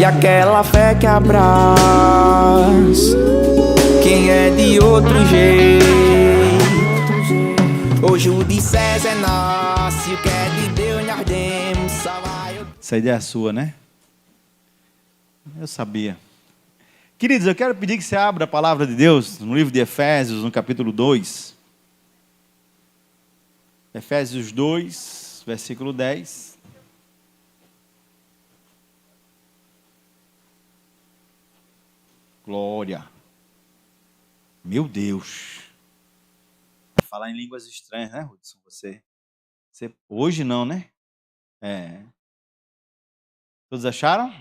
e aquela fé que abraça quem é de outro jeito. Hoje o de César é nosso, e o que é de Deus nós demos. Só vai o... Essa ideia é sua, né? Eu sabia. Queridos, eu quero pedir que você abra a palavra de Deus no livro de Efésios, no capítulo 2. Efésios 2, versículo 10. Glória. Meu Deus. Falar em línguas estranhas, né, Hudson? Você hoje não, né? Todos acharam?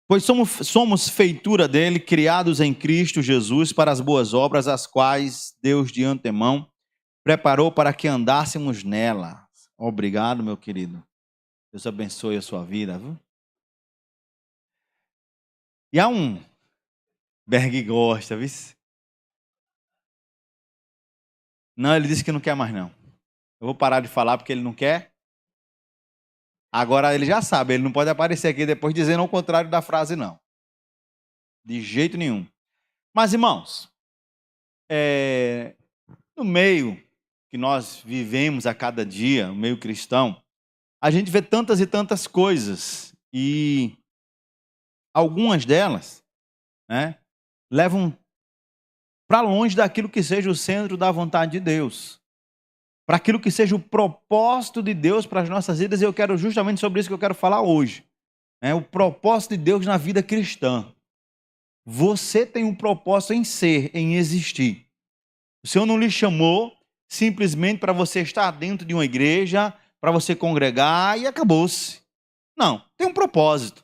Pois somos feitura dele, criados em Cristo Jesus para as boas obras, as quais Deus de antemão preparou para que andássemos nela. Obrigado, meu querido. Deus abençoe a sua vida, viu? E há um Berg gosta, viu? Não, ele disse que não quer mais não. Eu vou parar de falar porque ele não quer. Agora ele já sabe, ele não pode aparecer aqui depois dizendo o contrário da frase, não. De jeito nenhum. Mas, irmãos, no meio que nós vivemos a cada dia, no meio cristão, a gente vê tantas e tantas coisas. E algumas delas, né, levam para longe daquilo que seja o centro da vontade de Deus. Para aquilo que seja o propósito de Deus para as nossas vidas, e eu quero justamente sobre isso que eu quero falar hoje. O propósito de Deus na vida cristã. Você tem um propósito em ser, em existir. O Senhor não lhe chamou simplesmente para você estar dentro de uma igreja, para você congregar e acabou-se. Não, tem um propósito.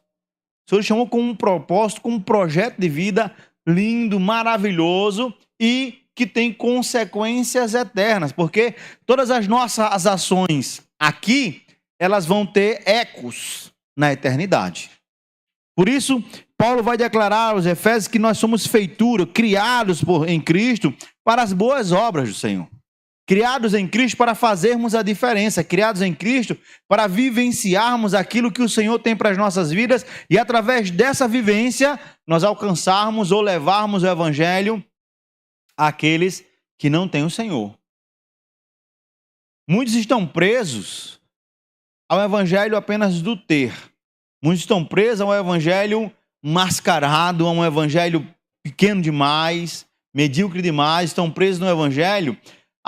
O Senhor lhe chamou com um propósito, com um projeto de vida lindo, maravilhoso e que tem consequências eternas, porque todas as nossas ações aqui, elas vão ter ecos na eternidade. Por isso, Paulo vai declarar aos Efésios que nós somos feitura, criados em Cristo para as boas obras do Senhor. Criados em Cristo para fazermos a diferença, criados em Cristo para vivenciarmos aquilo que o Senhor tem para as nossas vidas e através dessa vivência nós alcançarmos ou levarmos o Evangelho àqueles que não têm o Senhor. Muitos estão presos ao Evangelho apenas do ter. Muitos estão presos ao Evangelho mascarado, a um Evangelho pequeno demais, medíocre demais, estão presos no Evangelho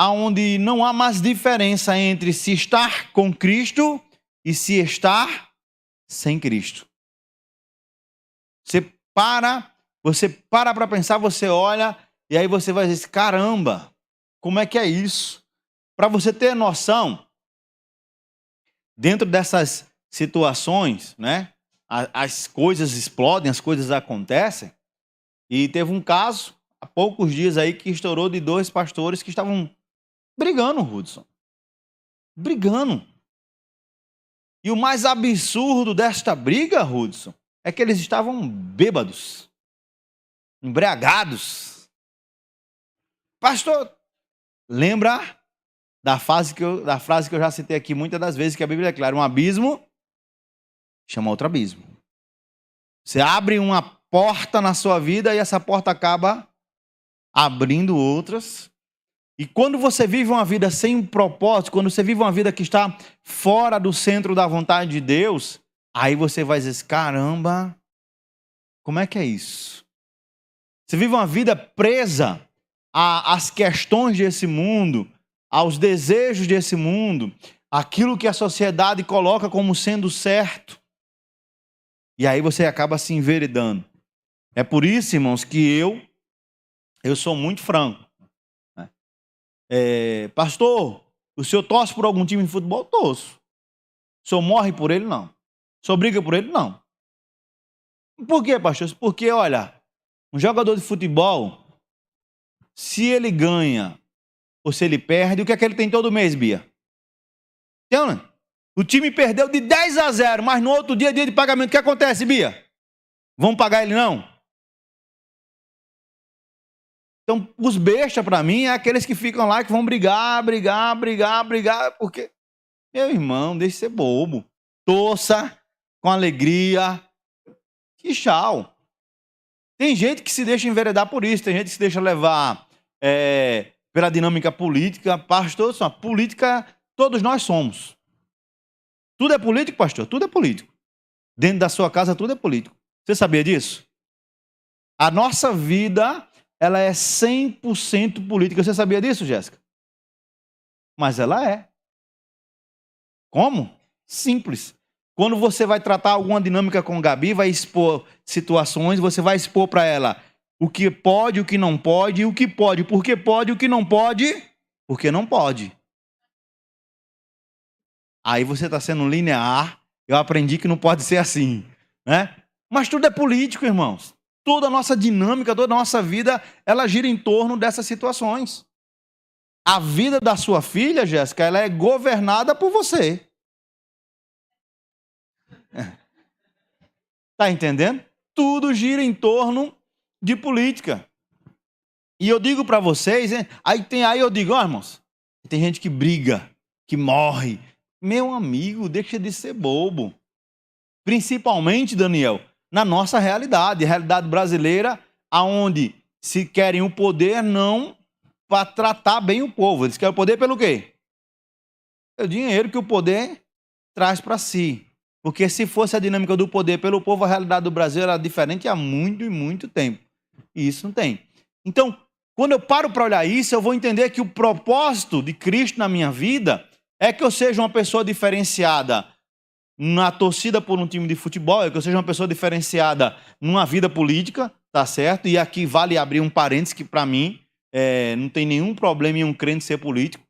onde não há mais diferença entre se estar com Cristo e se estar sem Cristo. Você para pensar, você olha e aí você vai dizer, caramba, como é que é isso? Para você ter noção, dentro dessas situações, né, as coisas explodem, as coisas acontecem, e teve um caso, há poucos dias aí, que estourou de 2 pastores que estavam brigando, Hudson. Brigando. E o mais absurdo desta briga, Hudson, é que eles estavam bêbados, embriagados. Pastor, lembra da frase que eu já citei aqui muitas das vezes, que a Bíblia declara, um abismo chama outro abismo. Você abre uma porta na sua vida e essa porta acaba abrindo outras. E quando você vive uma vida sem um propósito, quando você vive uma vida que está fora do centro da vontade de Deus, aí você vai dizer, caramba, como é que é isso? Você vive uma vida presa às questões desse mundo, aos desejos desse mundo, aquilo que a sociedade coloca como sendo certo. E aí você acaba se enveredando. É por isso, irmãos, que eu sou muito franco. Pastor, o senhor torce por algum time de futebol? Torço. O senhor morre por ele? Não. O senhor briga por ele? Não. Por quê, pastor? Porque, olha, um jogador de futebol, se ele ganha ou se ele perde, o que é que ele tem todo mês, Bia? Entendeu? O time perdeu de 10-0, mas no outro dia de pagamento, o que acontece, Bia? Vão pagar ele não? Então, os bestas, para mim, é aqueles que ficam lá, que vão brigar, porque, meu irmão, deixa de ser bobo. Torça, com alegria. E tchau. Tem gente que se deixa enveredar por isso, tem gente que se deixa levar pela dinâmica política. Pastor, política todos nós somos. Tudo é político, pastor? Tudo é político. Dentro da sua casa tudo é político. Você sabia disso? A nossa vida, ela é 100% política. Você sabia disso, Jéssica? Mas ela é. Como? Simples. Quando você vai tratar alguma dinâmica com Gabi, vai expor situações, você vai expor para ela o que pode, o que não pode, o que pode, porque pode, o que não pode, porque não pode. Aí você está sendo linear. Eu aprendi que não pode ser assim, né? Mas tudo é político, irmãos. Toda a nossa dinâmica, toda a nossa vida, ela gira em torno dessas situações. A vida da sua filha, Jéssica, ela é governada por você. Tá entendendo? Tudo gira em torno de política. E eu digo para vocês, hein? Aí eu digo, ó, irmãos, tem gente que briga, que morre. Meu amigo, deixa de ser bobo. Principalmente, Daniel, na nossa realidade, a realidade brasileira, aonde se querem o poder não para tratar bem o povo. Eles querem o poder pelo quê? É o dinheiro que o poder traz para si. Porque se fosse a dinâmica do poder pelo povo, a realidade do Brasil era diferente há muito e muito tempo. E isso não tem. Então, quando eu paro para olhar isso, eu vou entender que o propósito de Cristo na minha vida é que eu seja uma pessoa diferenciada na torcida por um time de futebol, é que eu seja uma pessoa diferenciada numa vida política, tá certo? E aqui vale abrir um parênteses que para mim não tem nenhum problema em um crente ser político,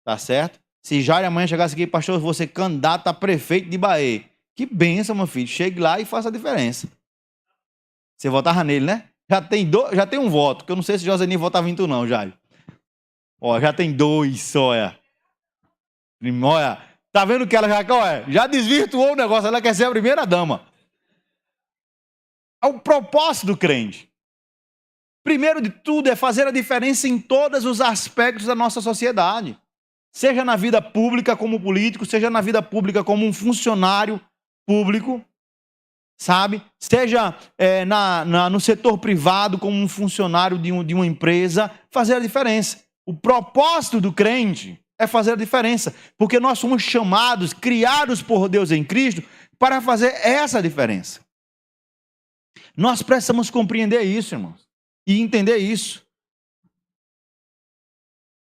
tá certo? Se Jair amanhã chegasse aqui, pastor, você candidato a prefeito de Bahia. Que bênção, meu filho. Chegue lá e faça a diferença. Você votava nele, né? Já tem um voto, que eu não sei se Josenir votava em tu não, Jair. Ó, já tem dois, olha. Olha, tá vendo que ela já desvirtuou o negócio, ela quer ser a primeira dama. É o propósito do crente. Primeiro de tudo é fazer a diferença em todos os aspectos da nossa sociedade. Seja na vida pública como político, seja na vida pública como um funcionário público, sabe? Seja no setor privado como um funcionário de uma empresa, fazer a diferença. O propósito do crente é fazer a diferença, porque nós somos chamados, criados por Deus em Cristo, para fazer essa diferença. Nós precisamos compreender isso, irmãos, e entender isso.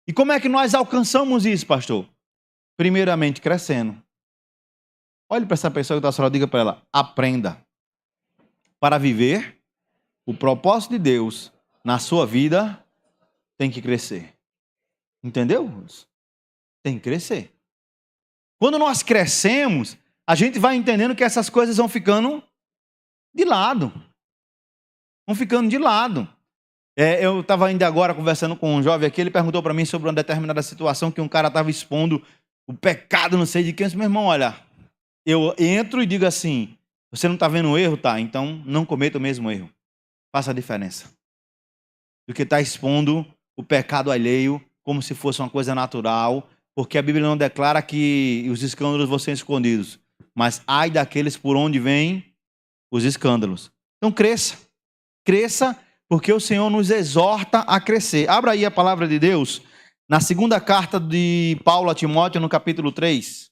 E como é que nós alcançamos isso, pastor? Primeiramente, crescendo. Olhe para essa pessoa que está só, diga para ela, aprenda. Para viver o propósito de Deus na sua vida, tem que crescer. Entendeu? Tem que crescer. Quando nós crescemos, a gente vai entendendo que essas coisas vão ficando de lado. Vão ficando de lado. Eu estava ainda agora conversando com um jovem aqui, ele perguntou para mim sobre uma determinada situação que um cara estava expondo o pecado, não sei de quem. Eu disse, meu irmão, olha, eu entro e digo assim, você não está vendo o erro, tá? Então não cometa o mesmo erro. Faça a diferença. Do que está expondo o pecado alheio como se fosse uma coisa natural, porque a Bíblia não declara que os escândalos vão ser escondidos, mas ai daqueles por onde vêm os escândalos. Então cresça, cresça, porque o Senhor nos exorta a crescer. Abra aí a palavra de Deus, na segunda carta de Paulo a Timóteo, no capítulo 3,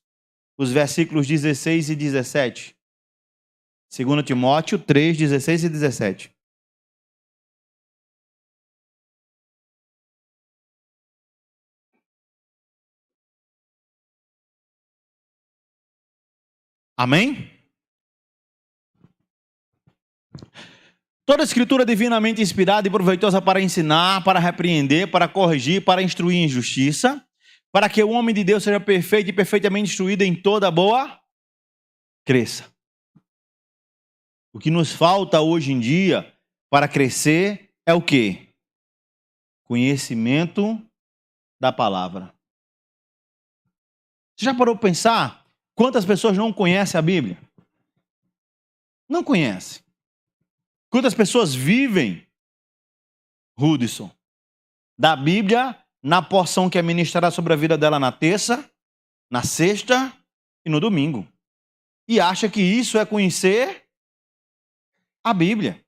os versículos 16 e 17. 2 Timóteo 3, 16 e 17. Amém? Toda a escritura divinamente inspirada e proveitosa para ensinar, para repreender, para corrigir, para instruir em justiça, para que o homem de Deus seja perfeito e perfeitamente instruído em toda boa cresça. O que nos falta hoje em dia para crescer é o quê? Conhecimento da palavra. Você já parou para pensar quantas pessoas não conhecem a Bíblia? Não conhecem. Quantas pessoas vivem, Hudson, da Bíblia na porção que é ministrada sobre a vida dela na terça, na sexta e no domingo. e acha que isso é conhecer a Bíblia.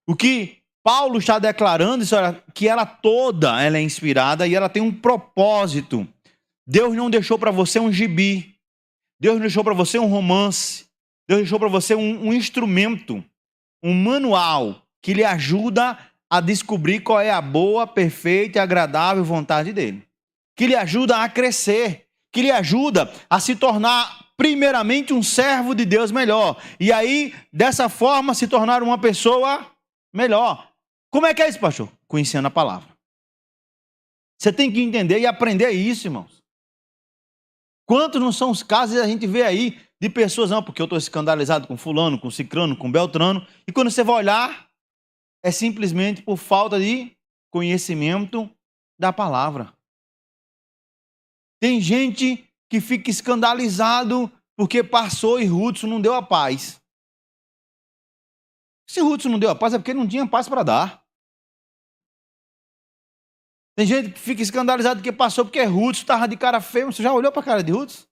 O que Paulo está declarando, que ela toda ela é inspirada e ela tem um propósito. Deus não deixou para você um gibi. Deus não deixou para você um romance. Deus deixou para você um instrumento, um manual que lhe ajuda a descobrir qual é a boa, perfeita e agradável vontade dele. Que lhe ajuda a crescer. Que lhe ajuda a se tornar primeiramente um servo de Deus melhor. E aí, dessa forma, se tornar uma pessoa melhor. Como é que é isso, pastor? Conhecendo a palavra. Você tem que entender e aprender isso, irmãos. Quantos não são os casos que a gente vê aí de pessoas, não, porque eu estou escandalizado com fulano, com cicrano, com beltrano, e quando você vai olhar, é simplesmente por falta de conhecimento da palavra. Tem gente que fica escandalizado porque passou e Hudson não deu a paz. Se Hudson não deu a paz é porque não tinha paz para dar. Tem gente que fica escandalizado porque passou porque Hudson estava de cara feia. Você já olhou para a cara de Hudson?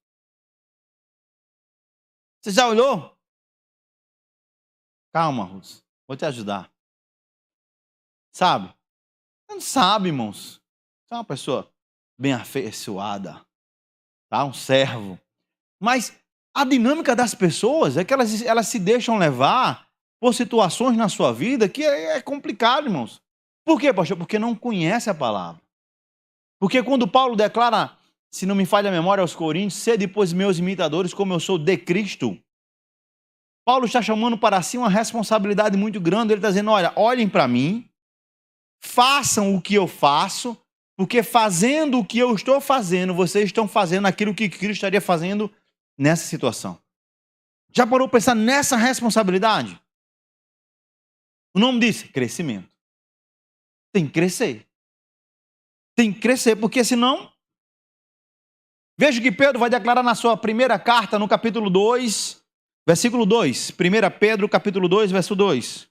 Você já olhou? Calma, Hudson. Vou te ajudar. Sabe? Você não sabe, irmãos. Você é uma pessoa bem afeiçoada. Tá? Um servo. Mas a dinâmica das pessoas é que elas se deixam levar por situações na sua vida que é complicado, irmãos. Por quê, pastor? Porque não conhece a palavra. Porque quando Paulo declara, se não me falha a memória aos Coríntios, sede, pois, meus imitadores, como eu sou de Cristo. Paulo está chamando para si uma responsabilidade muito grande. Ele está dizendo, olha, olhem para mim, façam o que eu faço, porque fazendo o que eu estou fazendo, vocês estão fazendo aquilo que Cristo estaria fazendo nessa situação. Já parou para pensar nessa responsabilidade? O nome disso, crescimento. Tem que crescer. Tem que crescer, porque senão... Veja que Pedro vai declarar na sua primeira carta, no capítulo 2, versículo 2. 1 Pedro, capítulo 2, verso 2.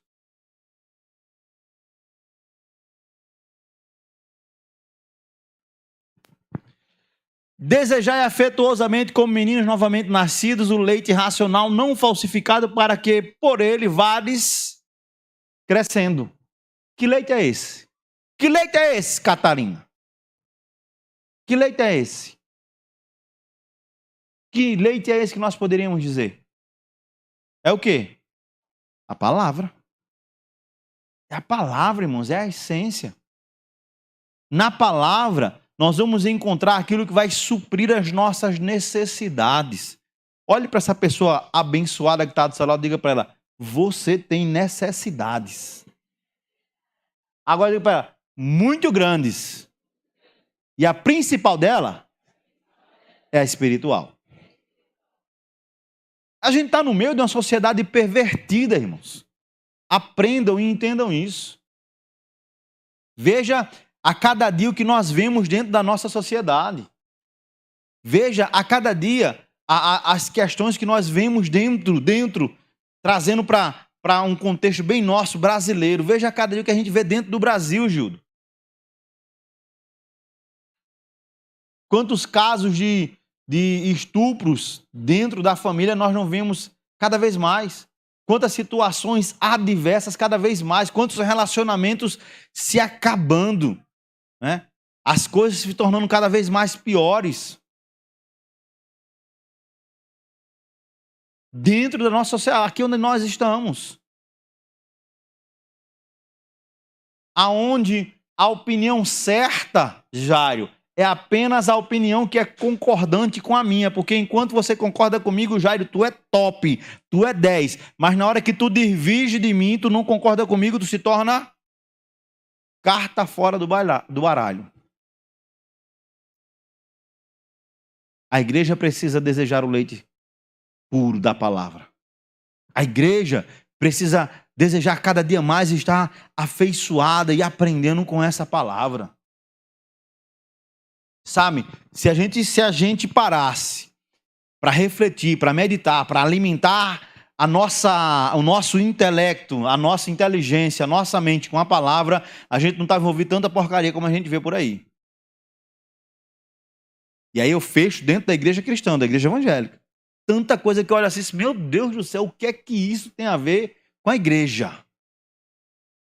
Desejai afetuosamente como meninos novamente nascidos o leite racional não falsificado para que por ele vades crescendo. Que leite é esse? Que leite é esse, Catarina? Que leite é esse? Que leite é esse que nós poderíamos dizer? É o quê? A palavra. É a palavra, irmãos, é a essência. Na palavra, nós vamos encontrar aquilo que vai suprir as nossas necessidades. Olhe para essa pessoa abençoada que está do seu lado e diga para ela, você tem necessidades. Agora diga para ela, muito grandes. E a principal dela é a espiritual. A gente está no meio de uma sociedade pervertida, irmãos. Aprendam e entendam isso. Veja a cada dia o que nós vemos dentro da nossa sociedade. Veja a cada dia as questões que nós vemos dentro trazendo para um contexto bem nosso, brasileiro. Veja a cada dia o que a gente vê dentro do Brasil, Gildo. Quantos casos de estupros dentro da família nós não vemos cada vez mais? Quantas situações adversas cada vez mais? Quantos relacionamentos se acabando? Né? As coisas se tornando cada vez mais piores. Dentro da nossa sociedade, aqui onde nós estamos. Aonde a opinião certa, Jário, é apenas a opinião que é concordante com a minha, porque enquanto você concorda comigo, Jairo, tu é top, tu é 10, mas na hora que tu diverge de mim, tu não concorda comigo, tu se torna carta fora do baralho. A igreja precisa desejar o leite puro da palavra. A igreja precisa desejar cada dia mais estar afeiçoada e aprendendo com essa palavra. Sabe, se a gente parasse para refletir, para meditar, para alimentar o nosso intelecto, a nossa inteligência, a nossa mente com a palavra, a gente não estava envolvido tanta porcaria como a gente vê por aí. E aí eu fecho dentro da igreja cristã, da igreja evangélica. tanta coisa que eu olho assim, meu Deus do céu, o que é que isso tem a ver com a igreja?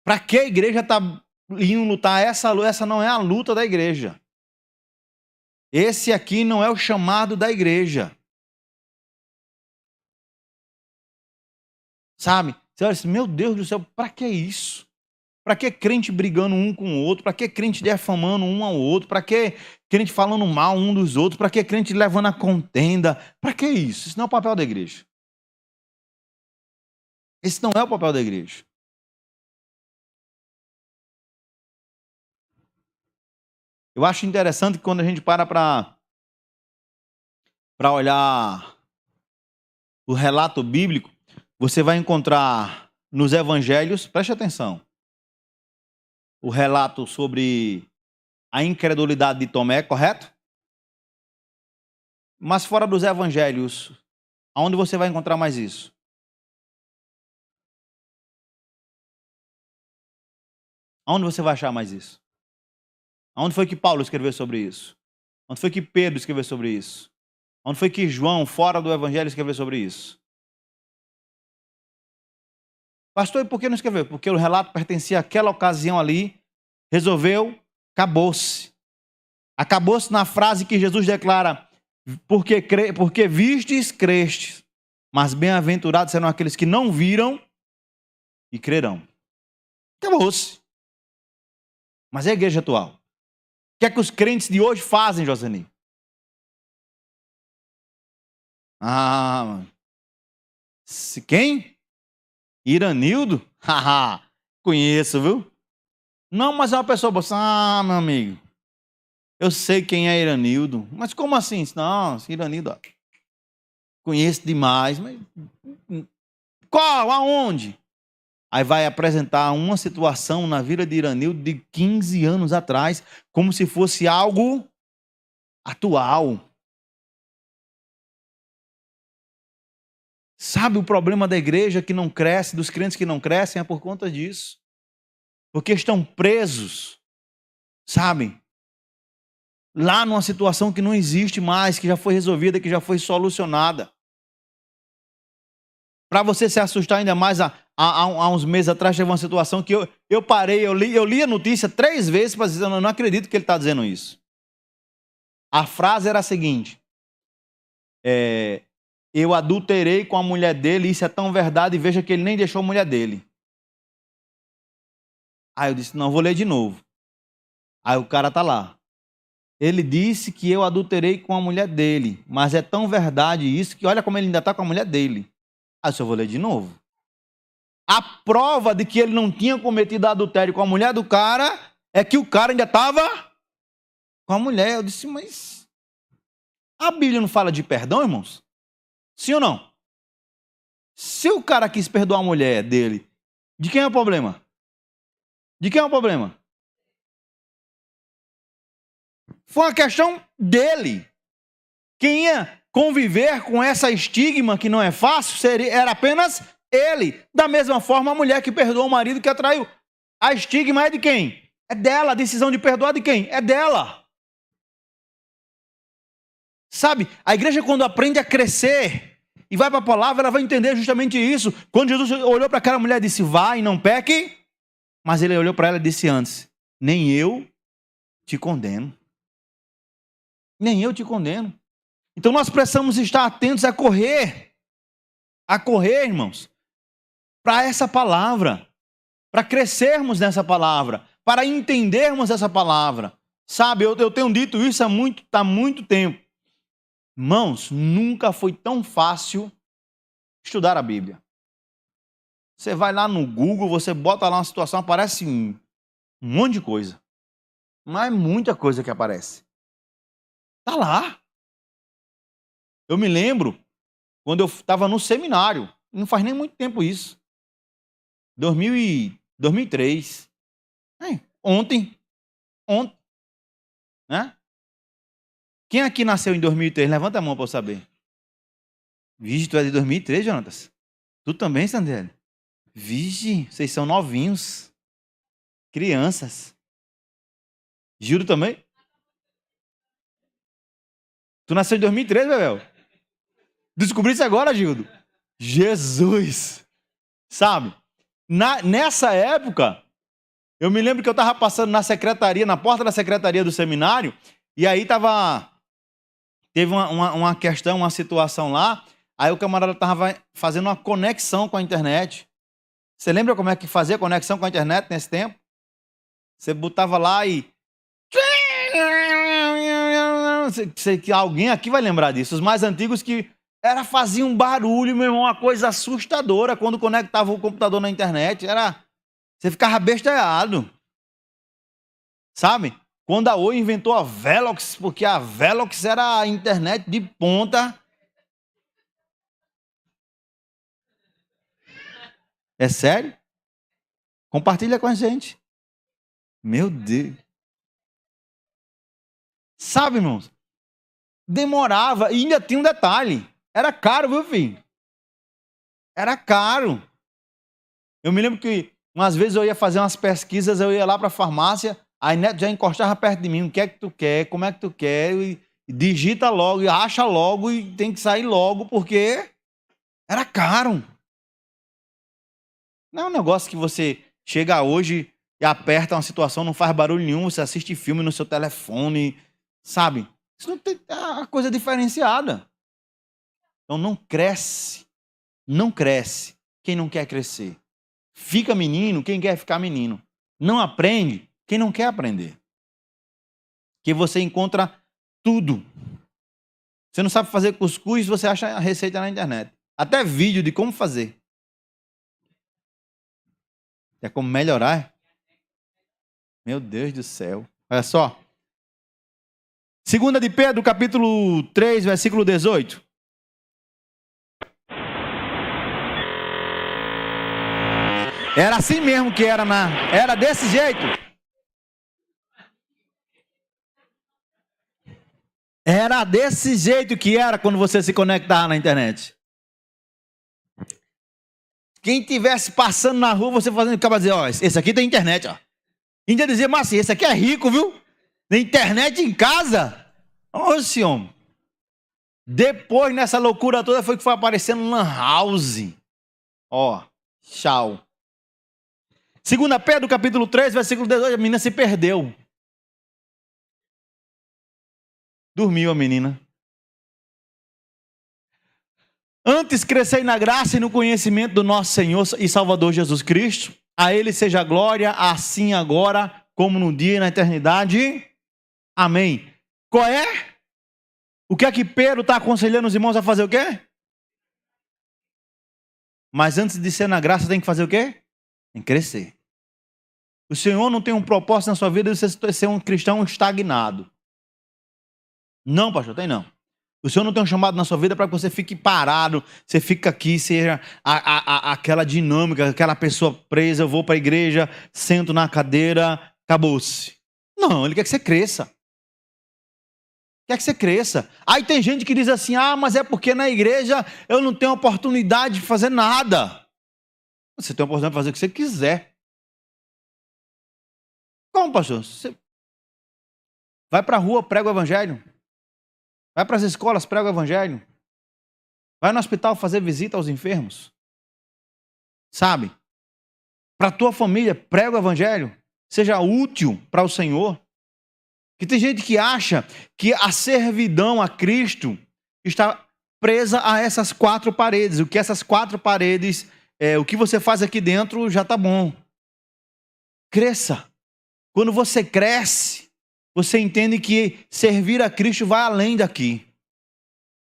Para que a igreja está indo lutar? Essa não é a luta da igreja. Esse aqui não é o chamado da igreja. Sabe? Você olha assim, meu Deus do céu, para que isso? Para que crente brigando um com o outro? Para que crente defamando um ao outro? Para que crente falando mal um dos outros? Para que crente levando a contenda? Para que isso? Isso não é o papel da igreja. Esse não é o papel da igreja. Eu acho interessante que quando a gente para olhar o relato bíblico, você vai encontrar nos evangelhos, preste atenção, o relato sobre a incredulidade de Tomé, correto? Mas fora dos evangelhos, aonde você vai encontrar mais isso? Aonde você vai achar mais isso? Aonde foi que Paulo escreveu sobre isso? Onde foi que Pedro escreveu sobre isso? Onde foi que João, fora do evangelho, escreveu sobre isso? Pastor, e por que não escreveu? Porque o relato pertencia àquela ocasião ali, resolveu, acabou-se. Acabou-se na frase que Jesus declara, porque vistes, crestes, mas bem-aventurados serão aqueles que não viram e crerão. Acabou-se. Mas é a igreja atual. O que é que os crentes de hoje fazem, Josani? Quem? Iranildo? Haha, conheço, viu? Não, mas é uma pessoa boa. Meu amigo, eu sei quem é Iranildo. Mas como assim? Não, Iranildo, conheço demais. Mas qual? Aonde? Aí vai apresentar uma situação na vida de Iranildo de 15 anos atrás, como se fosse algo atual. Sabe o problema da igreja que não cresce, dos crentes que não crescem, é por conta disso. Porque estão presos, sabe? Lá numa situação que não existe mais, que já foi resolvida, que já foi solucionada. Para você se assustar ainda mais, há uns meses atrás teve uma situação que eu parei, eu li a notícia 3 vezes para dizer, eu não acredito que ele está dizendo isso. A frase era a seguinte, eu adulterei com a mulher dele, isso é tão verdade, e veja que ele nem deixou a mulher dele. Aí eu disse, não, vou ler de novo. Aí o cara tá lá. Ele disse que eu adulterei com a mulher dele, mas é tão verdade isso que olha como ele ainda está com a mulher dele. Aí eu vou ler de novo. A prova de que ele não tinha cometido adultério com a mulher do cara é que o cara ainda estava com a mulher. Eu disse, mas a Bíblia não fala de perdão, irmãos? Sim ou não? Se o cara quis perdoar a mulher dele, de quem é o problema? De quem é o problema? Foi uma questão dele. Quem ia conviver com essa estigma que não é fácil era apenas ele. Da mesma forma, a mulher que perdoou o marido que a traiu. A estigma é de quem? É dela. A decisão de perdoar de quem? É dela. Sabe, a igreja quando aprende a crescer e vai para a palavra, ela vai entender justamente isso. Quando Jesus olhou para aquela mulher e disse, vai, não peque. Mas ele olhou para ela e disse antes, nem eu te condeno. Nem eu te condeno. Então nós precisamos estar atentos a correr, irmãos, para essa palavra, para crescermos nessa palavra, para entendermos essa palavra. Sabe, eu tenho dito isso há muito tempo. Irmãos, nunca foi tão fácil estudar a Bíblia. Você vai lá no Google, você bota lá uma situação, aparece um monte de coisa. Mas muita coisa que aparece. Está lá. Eu me lembro quando eu estava no seminário, não faz nem muito tempo isso. 2003. Ontem, né? Quem aqui nasceu em 2003? Levanta a mão para eu saber. Vixe, tu é de 2003, Jonatas? Tu também, Sandele? Vixe, vocês são novinhos. Crianças. Juro também? Tu nasceu em 2003, Bebel? Descobri isso agora, Gildo. Jesus! Sabe? Nessa época, eu me lembro que eu estava passando na secretaria, na porta da secretaria do seminário, e aí teve uma questão, uma situação lá, aí o camarada estava fazendo uma conexão com a internet. Você lembra como é que fazia conexão com a internet nesse tempo? Você botava lá e... Alguém aqui vai lembrar disso. Os mais antigos que fazia um barulho, meu irmão, uma coisa assustadora quando conectava o computador na internet. Você ficava besteado. Sabe? Quando a Oi inventou a Velox, porque a Velox era a internet de ponta. É sério? Compartilha com a gente. Meu Deus. Sabe, irmãos? Demorava e ainda tinha um detalhe. Era caro, viu, filho? Era caro. Eu me lembro que umas vezes eu ia fazer umas pesquisas, eu ia lá para a farmácia, aí Neto já encostava perto de mim. O que é que tu quer? Como é que tu quer? E digita logo, e acha logo, e tem que sair logo, porque era caro. Não é um negócio que você chega hoje e aperta uma situação, não faz barulho nenhum, você assiste filme no seu telefone, sabe? Isso não tem uma coisa diferenciada. Então não cresce quem não quer crescer. Fica menino quem quer ficar menino. Não aprende quem não quer aprender. Que você encontra tudo. Você não sabe fazer cuscuz, você acha a receita na internet. Até vídeo de como fazer. É como melhorar? Meu Deus do céu. Olha só. 2 de Pedro, capítulo 3, versículo 18. Era assim mesmo que era desse jeito. Era desse jeito que era quando você se conectava na internet. Quem tivesse passando na rua, você fazendo, acaba dizer, ó, esse aqui tem internet, ó. Ainda dizia, mas assim, esse aqui é rico, viu? Tem internet em casa. Ô, senhor. Depois, nessa loucura toda, foi aparecendo lan house. Ó, tchau. 2 Pedro, capítulo 3, versículo 18, a menina se perdeu. Dormiu a menina. Antes crescei na graça e no conhecimento do nosso Senhor e Salvador Jesus Cristo. A Ele seja a glória, assim agora, como no dia e na eternidade. Amém. Qual é? O que é que Pedro está aconselhando os irmãos a fazer o quê? Mas antes de ser na graça, tem que fazer o quê? Tem que crescer. O Senhor não tem um propósito na sua vida de você ser um cristão estagnado. Não, pastor, tem não. O Senhor não tem um chamado na sua vida para que você fique parado, você fica aqui, seja aquela dinâmica, aquela pessoa presa, eu vou para a igreja, sento na cadeira, acabou-se. Não, Ele quer que você cresça. Quer que você cresça. Aí tem gente que diz assim, mas é porque na igreja eu não tenho oportunidade de fazer nada. Você tem a oportunidade de fazer o que você quiser. Como, pastor? Você vai para a rua, prega o evangelho. Vai para as escolas, prega o evangelho. Vai no hospital fazer visita aos enfermos. Sabe? Para a tua família, prega o evangelho. Seja útil para o Senhor. Que tem gente que acha que a servidão a Cristo está presa a essas 4 paredes. O que essas 4 paredes, o que você faz aqui dentro já está bom. Cresça. Quando você cresce, você entende que servir a Cristo vai além daqui.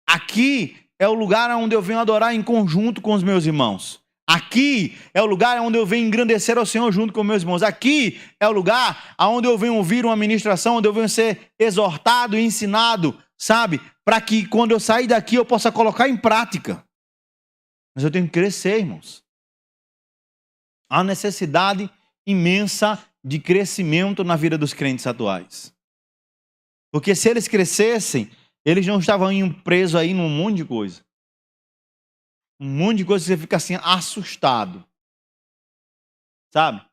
Aqui é o lugar onde eu venho adorar em conjunto com os meus irmãos. Aqui é o lugar onde eu venho engrandecer ao Senhor junto com meus irmãos. Aqui é o lugar onde eu venho ouvir uma ministração, onde eu venho ser exortado e ensinado, sabe? Para que quando eu sair daqui eu possa colocar em prática. Mas eu tenho que crescer, irmãos. Há necessidade imensa de crescimento na vida dos crentes atuais. Porque se eles crescessem, eles não estavam presos aí num monte de coisa. Um monte de coisa que você fica assim, assustado. Sabe?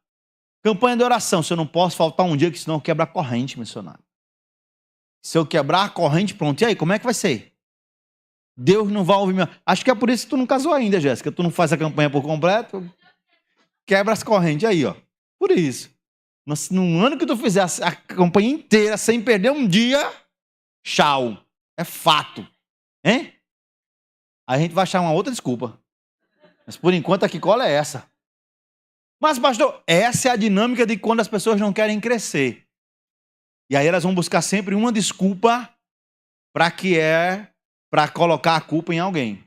Campanha de oração. Se eu não posso faltar um dia, que senão eu quebro a corrente, missionário. Se eu quebrar a corrente, pronto. E aí, como é que vai ser? Deus não vai ouvir. Acho que é por isso que tu não casou ainda, Jéssica. Tu não faz a campanha por completo, quebra as correntes aí, ó. Por isso. No ano que tu fizer a campanha inteira sem perder um dia, tchau. É fato. Hein? Aí a gente vai achar uma outra desculpa. Mas por enquanto a que cola é essa. Mas, pastor, essa é a dinâmica de quando as pessoas não querem crescer. E aí elas vão buscar sempre uma desculpa para colocar a culpa em alguém.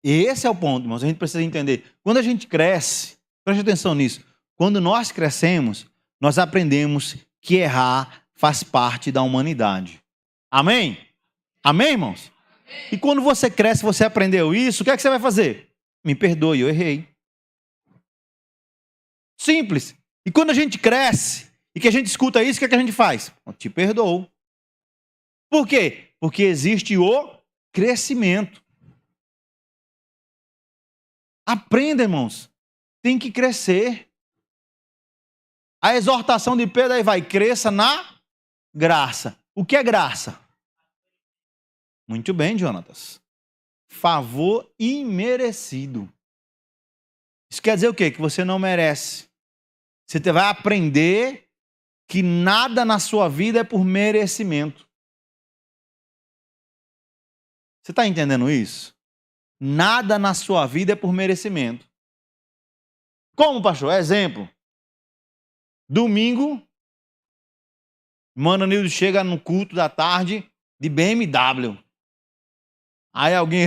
E esse é o ponto, irmãos. A gente precisa entender. Quando a gente cresce, preste atenção nisso. Quando nós crescemos, nós aprendemos que errar faz parte da humanidade. Amém? Amém, irmãos? Amém. E quando você cresce, você aprendeu isso, o que é que você vai fazer? Me perdoe, eu errei. Simples. E quando a gente cresce e que a gente escuta isso, o que é que a gente faz? Eu te perdoo. Por quê? Porque existe o crescimento. Aprenda, irmãos. Tem que crescer. A exortação de Pedro aí vai, cresça na graça. O que é graça? Muito bem, Jonatas. Favor imerecido. Isso quer dizer o quê? Que você não merece. Você vai aprender que nada na sua vida é por merecimento. Você está entendendo isso? Nada na sua vida é por merecimento. Como, pastor? Exemplo. Domingo, Mano Nildo chega no culto da tarde de BMW. Aí alguém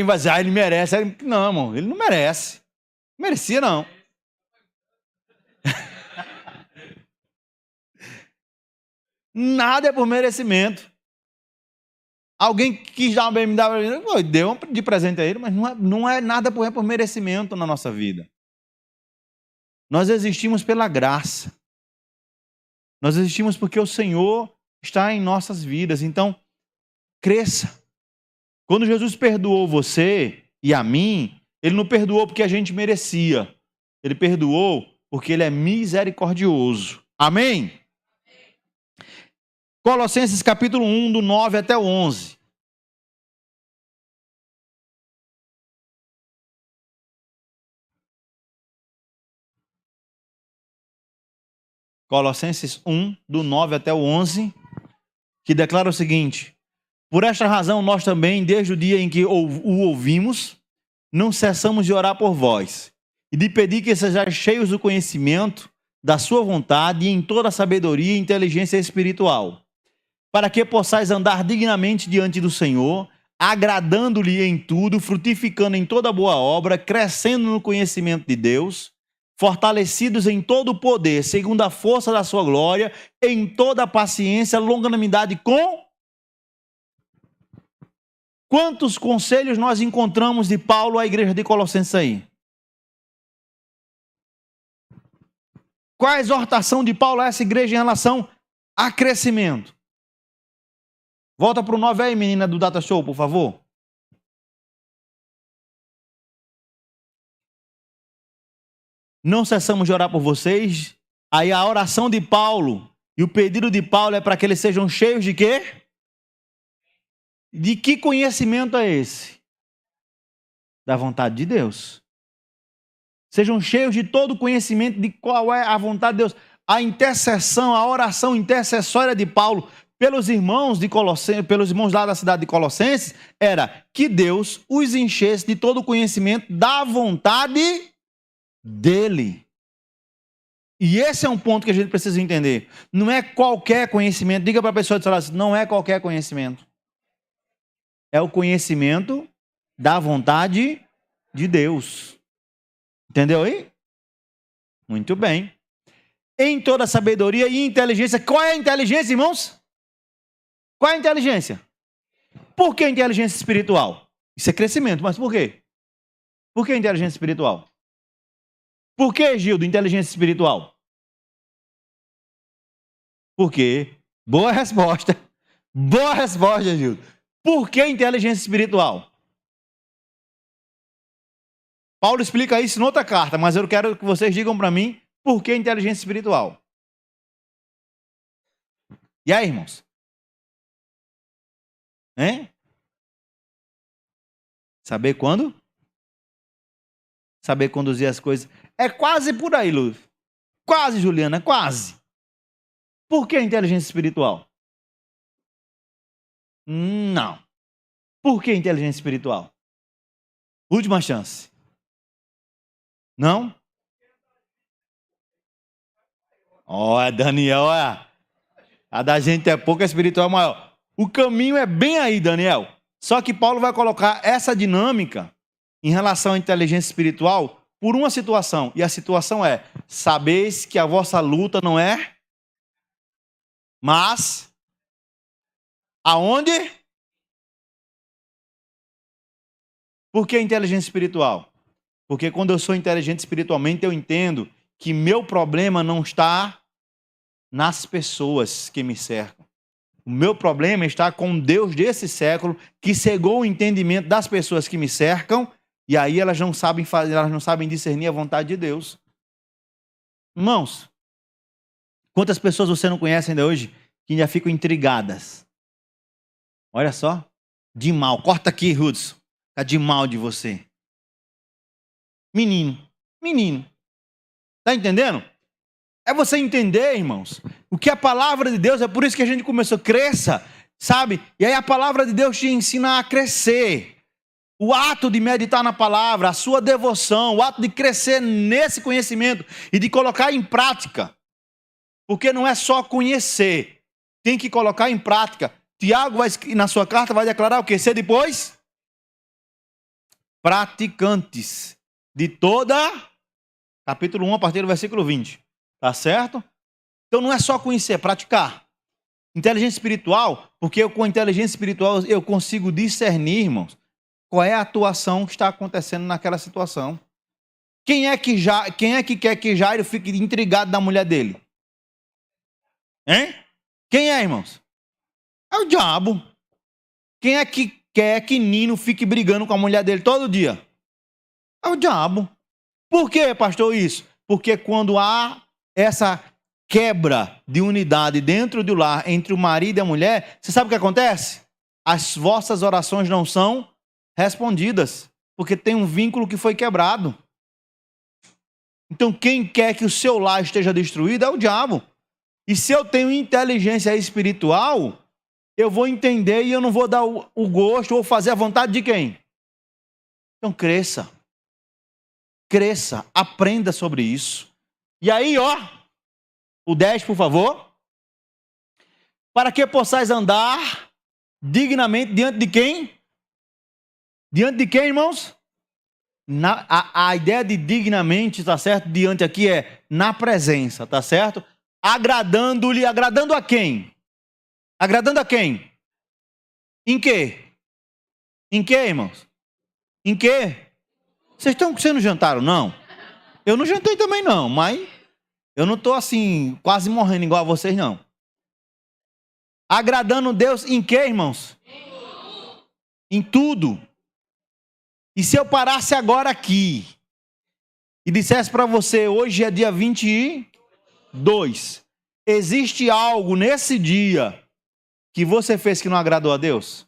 vai dizer, ele merece. Aí, não, irmão, ele não merece. Não merecia, não. Nada é por merecimento. Alguém quis dar uma BMW, deu de presente a ele, mas não é nada por merecimento na nossa vida. Nós existimos pela graça. Nós existimos porque o Senhor está em nossas vidas. Então, cresça. Quando Jesus perdoou você e a mim, Ele não perdoou porque a gente merecia. Ele perdoou porque Ele é misericordioso. Amém? Colossenses capítulo 1, do 9 até o 11. Colossenses 1, do 9 até o 11, que declara o seguinte: por esta razão nós também, desde o dia em que o ouvimos, não cessamos de orar por vós, e de pedir que sejais cheios do conhecimento da sua vontade e em toda a sabedoria e inteligência espiritual, para que possais andar dignamente diante do Senhor, agradando-lhe em tudo, frutificando em toda boa obra, crescendo no conhecimento de Deus, fortalecidos em todo o poder, segundo a força da sua glória, em toda a paciência, longanimidade com... Quantos conselhos nós encontramos de Paulo à igreja de Colossenses aí? Qual a exortação de Paulo a essa igreja em relação a crescimento? Volta para o 9 aí, menina do Data Show, por favor. Não cessamos de orar por vocês. Aí a oração de Paulo e o pedido de Paulo é para que eles sejam cheios de quê? De que conhecimento é esse? Da vontade de Deus. Sejam cheios de todo o conhecimento de qual é a vontade de Deus. A intercessão, a oração intercessória de Paulo pelos irmãos de Colossenses, pelos irmãos lá da cidade de Colossenses, era que Deus os enchesse de todo o conhecimento da vontade dele. E esse é um ponto que a gente precisa entender. Não é qualquer conhecimento. Diga para a pessoa de celular, não é qualquer conhecimento. É o conhecimento da vontade de Deus. Entendeu aí? Muito bem. Em toda sabedoria e inteligência. Qual é a inteligência, irmãos? Qual é a inteligência? Por que inteligência espiritual? Isso é crescimento, mas por quê? Por que inteligência espiritual? Por que, Gildo, inteligência espiritual? Por quê? Boa resposta. Boa resposta, Gildo. Por que inteligência espiritual? Paulo explica isso em outra carta, mas eu quero que vocês digam para mim por que inteligência espiritual. E aí, irmãos? Hein? Saber quando? Saber conduzir as coisas. É quase por aí, Lu. Quase, Juliana, quase. Por que inteligência espiritual? Não. Por que inteligência espiritual? Última chance. Não? Olha, Daniel, olha. A da gente é pouca, a espiritual é maior. O caminho é bem aí, Daniel. Só que Paulo vai colocar essa dinâmica em relação à inteligência espiritual por uma situação. E a situação é: sabeis que a vossa luta não é, mas aonde? Por que inteligência espiritual? Porque quando eu sou inteligente espiritualmente, eu entendo que meu problema não está nas pessoas que me cercam. O meu problema está com Deus desse século, que cegou o entendimento das pessoas que me cercam, e aí elas não sabem fazer, elas não sabem discernir a vontade de Deus. Irmãos, quantas pessoas você não conhece ainda hoje que ainda ficam intrigadas? Olha só, de mal. Corta aqui, Hudson. Tá de mal de você. Menino. Tá entendendo? É você entender, irmãos, o que a palavra de Deus, é por isso que a gente começou, cresça, sabe? E aí a palavra de Deus te ensina a crescer. O ato de meditar na palavra, a sua devoção, o ato de crescer nesse conhecimento e de colocar em prática. Porque não é só conhecer, tem que colocar em prática. Tiago, na sua carta, vai declarar o quê? Ser depois praticantes de toda, capítulo 1, a partir do versículo 20. Tá certo? Então não é só conhecer, é praticar. Inteligência espiritual, porque com inteligência espiritual eu consigo discernir, irmãos, qual é a atuação que está acontecendo naquela situação. Quem é que quer que Jairo fique intrigado da mulher dele? Hein? Quem é, irmãos? É o diabo. Quem é que quer que Nino fique brigando com a mulher dele todo dia? É o diabo. Por que, pastor, isso? Porque quando há essa quebra de unidade dentro do lar entre o marido e a mulher, você sabe o que acontece? As vossas orações não são respondidas, porque tem um vínculo que foi quebrado. Então quem quer que o seu lar esteja destruído é o diabo. E se eu tenho inteligência espiritual, eu vou entender e eu não vou dar o gosto ou fazer a vontade de quem? Então cresça. Cresça, aprenda sobre isso. E aí, ó, o 10, por favor. Para que possais andar dignamente diante de quem? Diante de quem, irmãos? A ideia de dignamente, tá certo? Diante aqui é na presença, tá certo? Agradando-lhe, agradando a quem? Agradando a quem? Em quê? Em quê, irmãos? Em quê? Vocês não jantaram, não? Eu não jantei também, não, mas eu não estou assim, quase morrendo igual a vocês, não. Agradando Deus em quê, irmãos? Em tudo. E se eu parasse agora aqui e dissesse para você, hoje é dia 22, existe algo nesse dia que você fez que não agradou a Deus?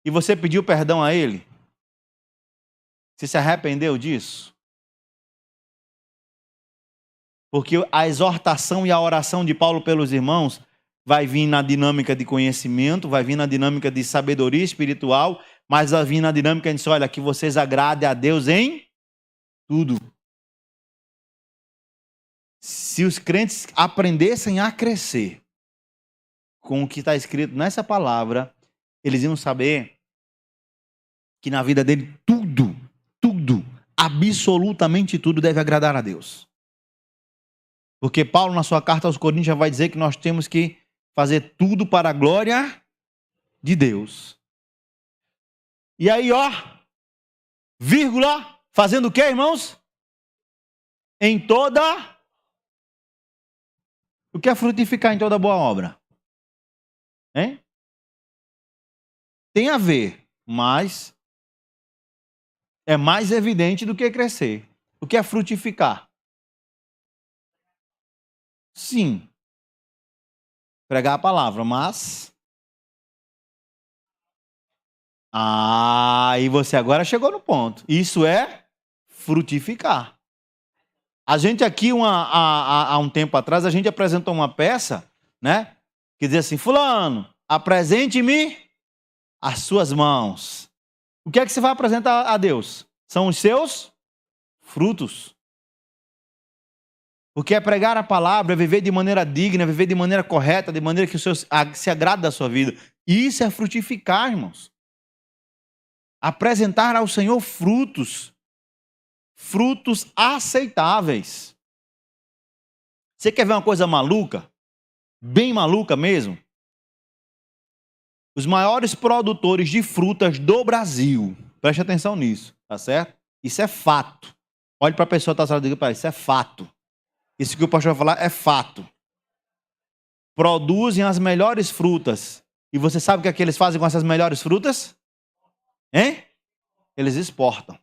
E você pediu perdão a Ele? Você se arrependeu disso? Porque a exortação e a oração de Paulo pelos irmãos vai vir na dinâmica de conhecimento, vai vir na dinâmica de sabedoria espiritual, mas vai vir na dinâmica de dizer, olha, que vocês agradem a Deus em tudo. Se os crentes aprendessem a crescer com o que está escrito nessa palavra, eles iam saber que na vida dele tudo, absolutamente tudo deve agradar a Deus. Porque Paulo, na sua carta aos Coríntios, já vai dizer que nós temos que fazer tudo para a glória de Deus. E aí, ó, vírgula, fazendo o quê, irmãos? Em toda... O que é frutificar em toda boa obra? Hein? Tem a ver, mas é mais evidente do que crescer. O que é frutificar? Sim. Pregar a palavra, mas Ah, e você agora chegou no ponto. Isso é frutificar. A gente aqui, há um tempo atrás, a gente apresentou uma peça, né? Que dizia assim, fulano, apresente-me as suas mãos. O que é que você vai apresentar a Deus? São os seus frutos. Porque é pregar a palavra, é viver de maneira digna, é viver de maneira correta, de maneira que o Senhor se agrade da sua vida. E isso é frutificar, irmãos. Apresentar ao Senhor frutos. Frutos aceitáveis. Você quer ver uma coisa maluca? Bem maluca mesmo? Os maiores produtores de frutas do Brasil. Preste atenção nisso, tá certo? Isso é fato. Olhe para a pessoa que está falando e diga, isso é fato. Isso que o pastor vai falar é fato. Produzem as melhores frutas. E você sabe o que é que eles fazem com essas melhores frutas? Hein? Eles exportam.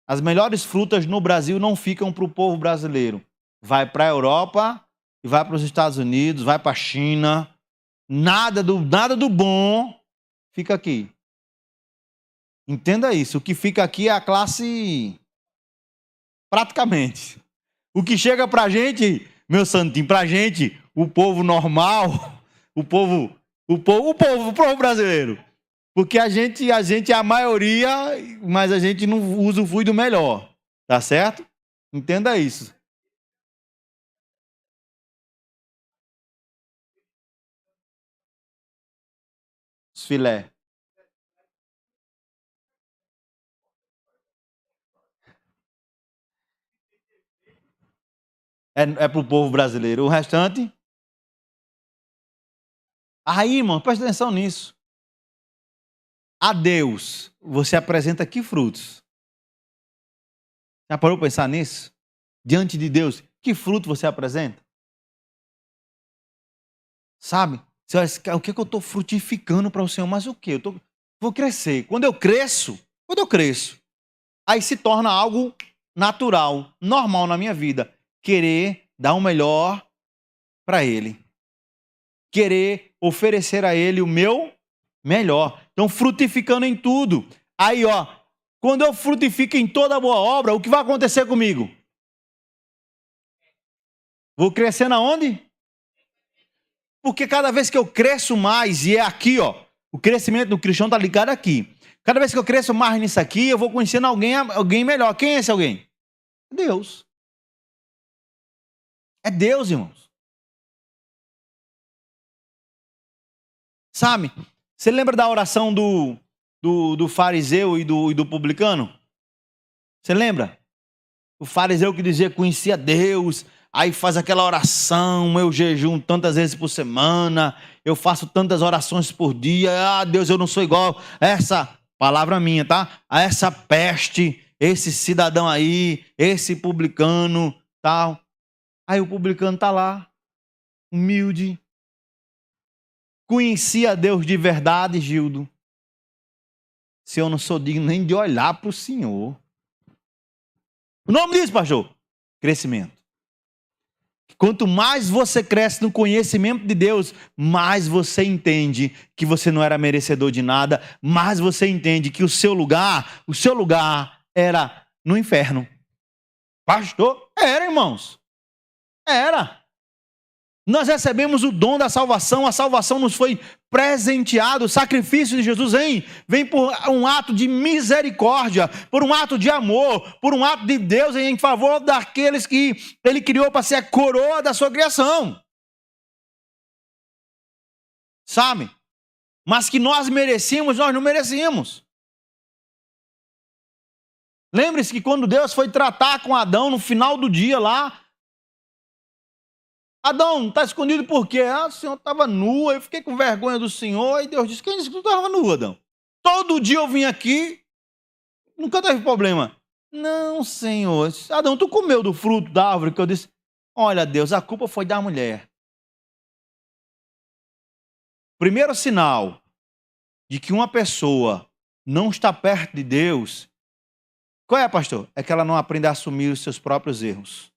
As melhores frutas no Brasil não ficam para o povo brasileiro. Vai para a Europa, e vai para os Estados Unidos, vai para a China. Nada do bom fica aqui. Entenda isso. O que fica aqui é a classe... Praticamente. O que chega pra gente, meu santinho, pra gente, o povo normal, o povo brasileiro. Porque a gente é a maioria, mas a gente não usufrui do melhor. Tá certo? Entenda isso. Os filé. É pro povo brasileiro. O restante... Aí, irmão, presta atenção nisso. A Deus, você apresenta que frutos? Já parou para pensar nisso? Diante de Deus, que fruto você apresenta? Sabe? Você olha, o que é que eu estou frutificando para o Senhor? Mas o quê? Vou crescer. Quando eu cresço, aí se torna algo natural, normal na minha vida. Querer dar o melhor para Ele. Querer oferecer a Ele o meu melhor. Então, frutificando em tudo. Aí, ó, quando eu frutifico em toda boa obra, o que vai acontecer comigo? Vou crescer na onde? Porque cada vez que eu cresço mais, e é aqui, ó, o crescimento do cristão está ligado aqui. Cada vez que eu cresço mais nisso aqui, eu vou conhecendo alguém melhor. Quem é esse alguém? Deus. É Deus, irmãos. Sabe? Você lembra da oração do fariseu e do publicano? Você lembra? O fariseu que dizia que conhecia Deus, aí faz aquela oração, eu jejum tantas vezes por semana, eu faço tantas orações por dia, Deus, eu não sou igual a essa, palavra minha, tá? A essa peste, esse cidadão aí, esse publicano, tal. Aí o publicano tá lá, humilde, conhecia Deus de verdade, Gildo. Se eu não sou digno nem de olhar para o Senhor. O nome disso, pastor? Crescimento. Quanto mais você cresce no conhecimento de Deus, mais você entende que você não era merecedor de nada, mais você entende que o seu lugar era no inferno. Pastor, era, irmãos. Era. Nós recebemos o dom da salvação, a salvação nos foi presenteado, o sacrifício de Jesus vem por um ato de misericórdia, por um ato de amor, por um ato de Deus em favor daqueles que Ele criou para ser a coroa da sua criação. Sabe? Mas que nós merecíamos, nós não merecíamos. Lembre-se que quando Deus foi tratar com Adão no final do dia lá, Adão, está escondido por quê? O Senhor estava nu, eu fiquei com vergonha do Senhor, e Deus disse, quem disse que tu estava nu, Adão? Todo dia eu vim aqui, nunca teve problema. Não, Senhor. Adão, tu comeu do fruto da árvore que eu disse? Olha, Deus, a culpa foi da mulher. Primeiro sinal de que uma pessoa não está perto de Deus, qual é, pastor? É que ela não aprende a assumir os seus próprios erros.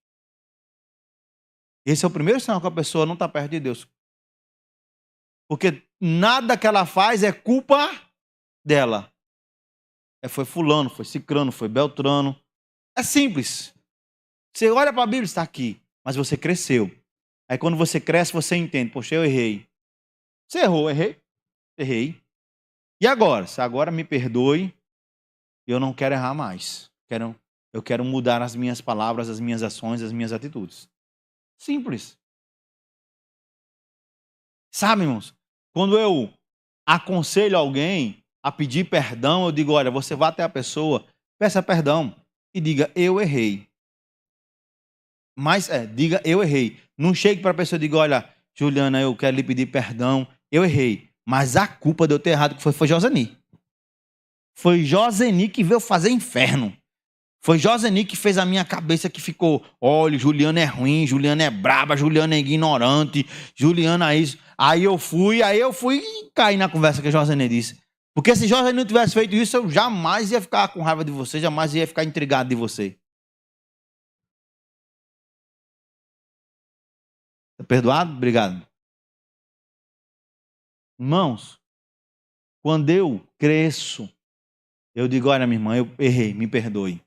Esse é o primeiro sinal que a pessoa não está perto de Deus. Porque nada que ela faz é culpa dela. Foi fulano, foi cicrano, foi beltrano. É simples. Você olha para a Bíblia, está aqui. Mas você cresceu. Aí quando você cresce, você entende. Poxa, eu errei. Você errou, errei. E agora? Se agora me perdoe, eu não quero errar mais. Eu quero mudar as minhas palavras, as minhas ações, as minhas atitudes. Simples. Sabe, irmãos? Quando eu aconselho alguém a pedir perdão, eu digo, olha, você vá até a pessoa, peça perdão e diga, eu errei. Mas, diga, eu errei. Não chegue para a pessoa e diga, olha, Juliana, eu quero lhe pedir perdão, eu errei. Mas a culpa de eu ter errado foi Joseni. Foi Joseni que veio fazer inferno. Foi Joseni que fez a minha cabeça que ficou, olha, Juliana é ruim, Juliana é braba, Juliana é ignorante, Juliana é isso. Aí eu fui e caí na conversa que a Joseni disse. Porque se Joseni não tivesse feito isso, eu jamais ia ficar com raiva de você, jamais ia ficar intrigado de você. Tá perdoado? Obrigado. Irmãos, quando eu cresço, eu digo, olha, minha irmã, eu errei, me perdoe.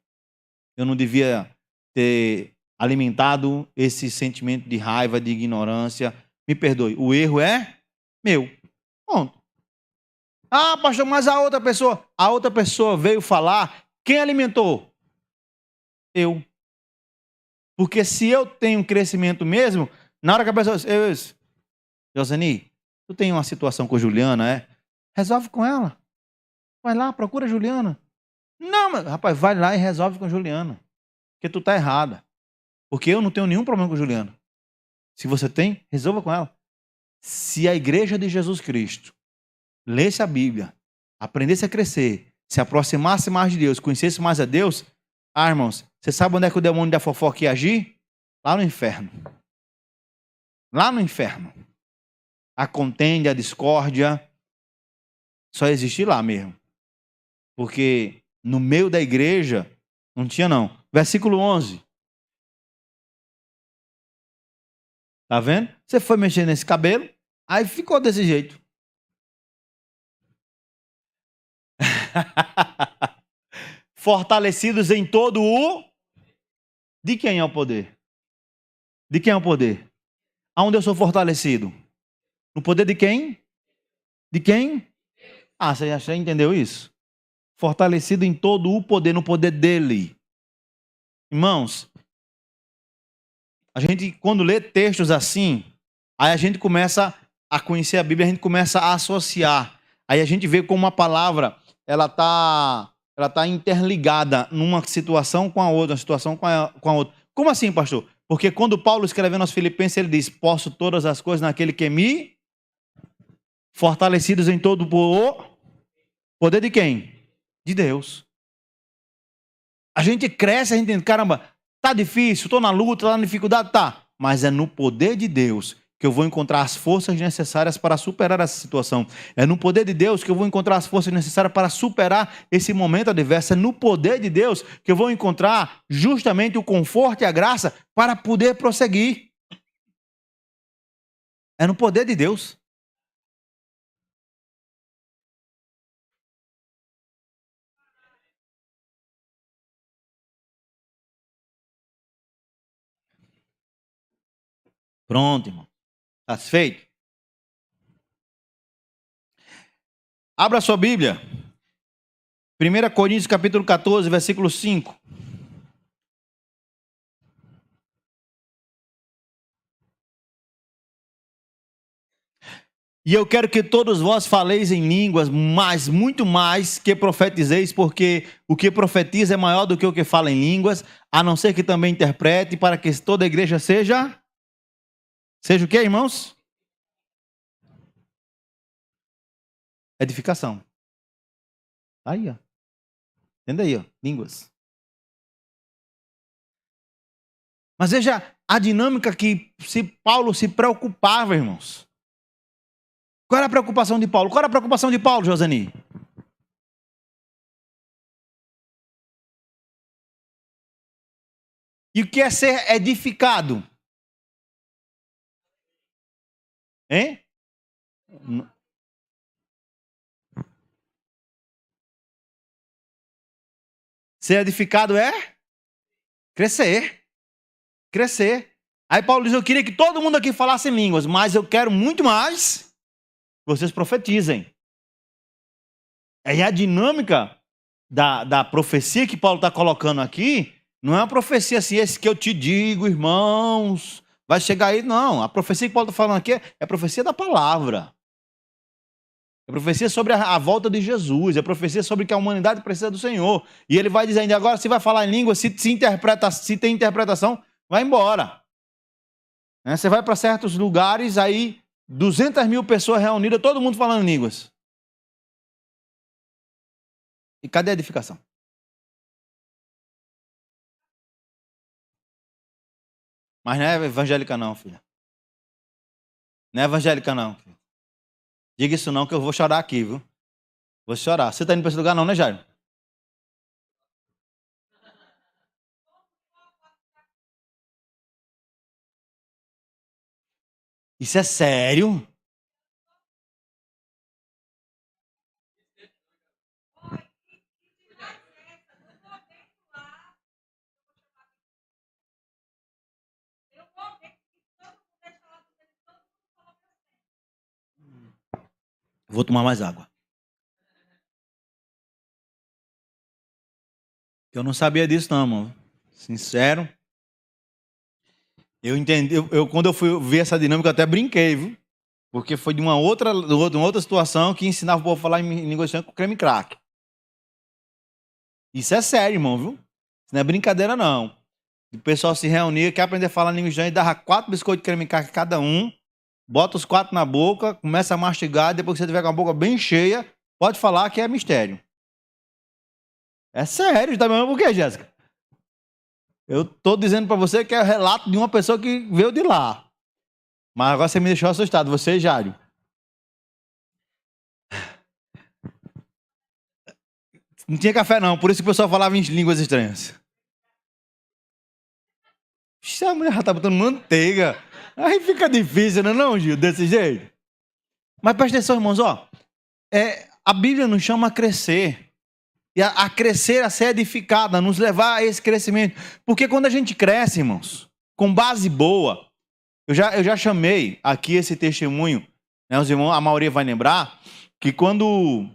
Eu não devia ter alimentado esse sentimento de raiva, de ignorância. Me perdoe. O erro é meu. Ponto. Ah, pastor, mas a outra pessoa veio falar, quem alimentou? Eu. Porque se eu tenho crescimento mesmo, na hora que a pessoa... Joseni, tu tem uma situação com a Juliana, resolve com ela. Vai lá, procura a Juliana. Não, mas, rapaz, vai lá e resolve com a Juliana. Porque tu tá errada. Porque eu não tenho nenhum problema com a Juliana. Se você tem, resolva com ela. Se a igreja de Jesus Cristo lesse a Bíblia, aprendesse a crescer, se aproximasse mais de Deus, conhecesse mais a Deus, irmãos, você sabe onde é que o demônio da fofoca ia agir? Lá no inferno. Lá no inferno. A contenda, a discórdia, só existe lá mesmo. Porque no meio da igreja, não tinha não. Versículo 11. Tá vendo? Você foi mexer nesse cabelo, aí ficou desse jeito. Fortalecidos em todo o... De quem é o poder? De quem é o poder? Aonde eu sou fortalecido? No poder de quem? De quem? Ah, você já entendeu isso? Fortalecido em todo o poder, no poder dele. Irmãos, a gente quando lê textos assim, aí a gente começa a conhecer a Bíblia, a gente começa a associar. Aí a gente vê como uma palavra, ela tá interligada numa situação com a outra, uma situação com a outra. Como assim, pastor? Porque quando Paulo escrevendo aos Filipenses, ele diz, posso todas as coisas naquele que me... Fortalecidos em todo o poder de quem? De Deus. A gente cresce, a gente entende, caramba, tá difícil, tô na luta, tá na dificuldade, tá. Mas é no poder de Deus que eu vou encontrar as forças necessárias para superar essa situação. É no poder de Deus que eu vou encontrar as forças necessárias para superar esse momento adverso. É no poder de Deus que eu vou encontrar justamente o conforto e a graça para poder prosseguir. É no poder de Deus. Pronto, irmão. Satisfeito? Abra sua Bíblia. 1 Coríntios capítulo 14, versículo 5. E eu quero que todos vós faleis em línguas, mas muito mais que profetizeis, porque o que profetiza é maior do que o que fala em línguas, a não ser que também interprete, para que toda a igreja seja... Seja o quê, irmãos? Edificação. Aí, ó. Entenda aí, ó. Línguas. Mas veja a dinâmica que Paulo se preocupava, irmãos. Qual era a preocupação de Paulo? Qual era a preocupação de Paulo, Joseni? E o que é ser edificado? Hein? Ser edificado é crescer. Crescer. Aí Paulo diz, eu queria que todo mundo aqui falasse em línguas, mas eu quero muito mais que vocês profetizem. Aí a dinâmica da profecia que Paulo está colocando aqui, não é uma profecia assim, esse que eu te digo, irmãos, vai chegar aí, não. A profecia que Paulo está falando aqui é a profecia da palavra. É profecia sobre a volta de Jesus, é profecia sobre que a humanidade precisa do Senhor. E ele vai dizendo, agora se vai falar em língua, se tem interpretação, vai embora. Você vai para certos lugares, aí 200 mil pessoas reunidas, todo mundo falando em línguas. E cadê a edificação? Mas não é evangélica não, filha. Não é evangélica não, filha. Diga isso não, que eu vou chorar aqui, viu? Vou chorar. Você está indo para esse lugar não, né, Jairo? Isso é sério? Vou tomar mais água. Eu não sabia disso não, mano. Sincero. Eu entendi. Quando eu fui ver essa dinâmica, eu até brinquei, viu? Porque foi de uma outra situação que ensinava o povo a falar em língua estranha com creme crack. Isso é sério, irmão, viu? Isso não é brincadeira, não. O pessoal se reunia, quer aprender a falar língua estranha, e dava 4 biscoitos de creme crack cada um, bota os 4 na boca, começa a mastigar, depois que você tiver com a boca bem cheia, pode falar que é mistério. É sério, tá vendo por quê, Jéssica? Eu tô dizendo para você que é o relato de uma pessoa que veio de lá. Mas agora você me deixou assustado, você, Jário. Não tinha café não, por isso que o pessoal falava em línguas estranhas. Ixi, a mulher já tá botando manteiga. Aí fica difícil, não, Gil, desse jeito. Mas presta atenção, irmãos, ó. A Bíblia nos chama a crescer. E a crescer, a ser edificada, a nos levar a esse crescimento. Porque quando a gente cresce, irmãos, com base boa, eu já chamei aqui esse testemunho, né, os irmãos, a maioria vai lembrar, que quando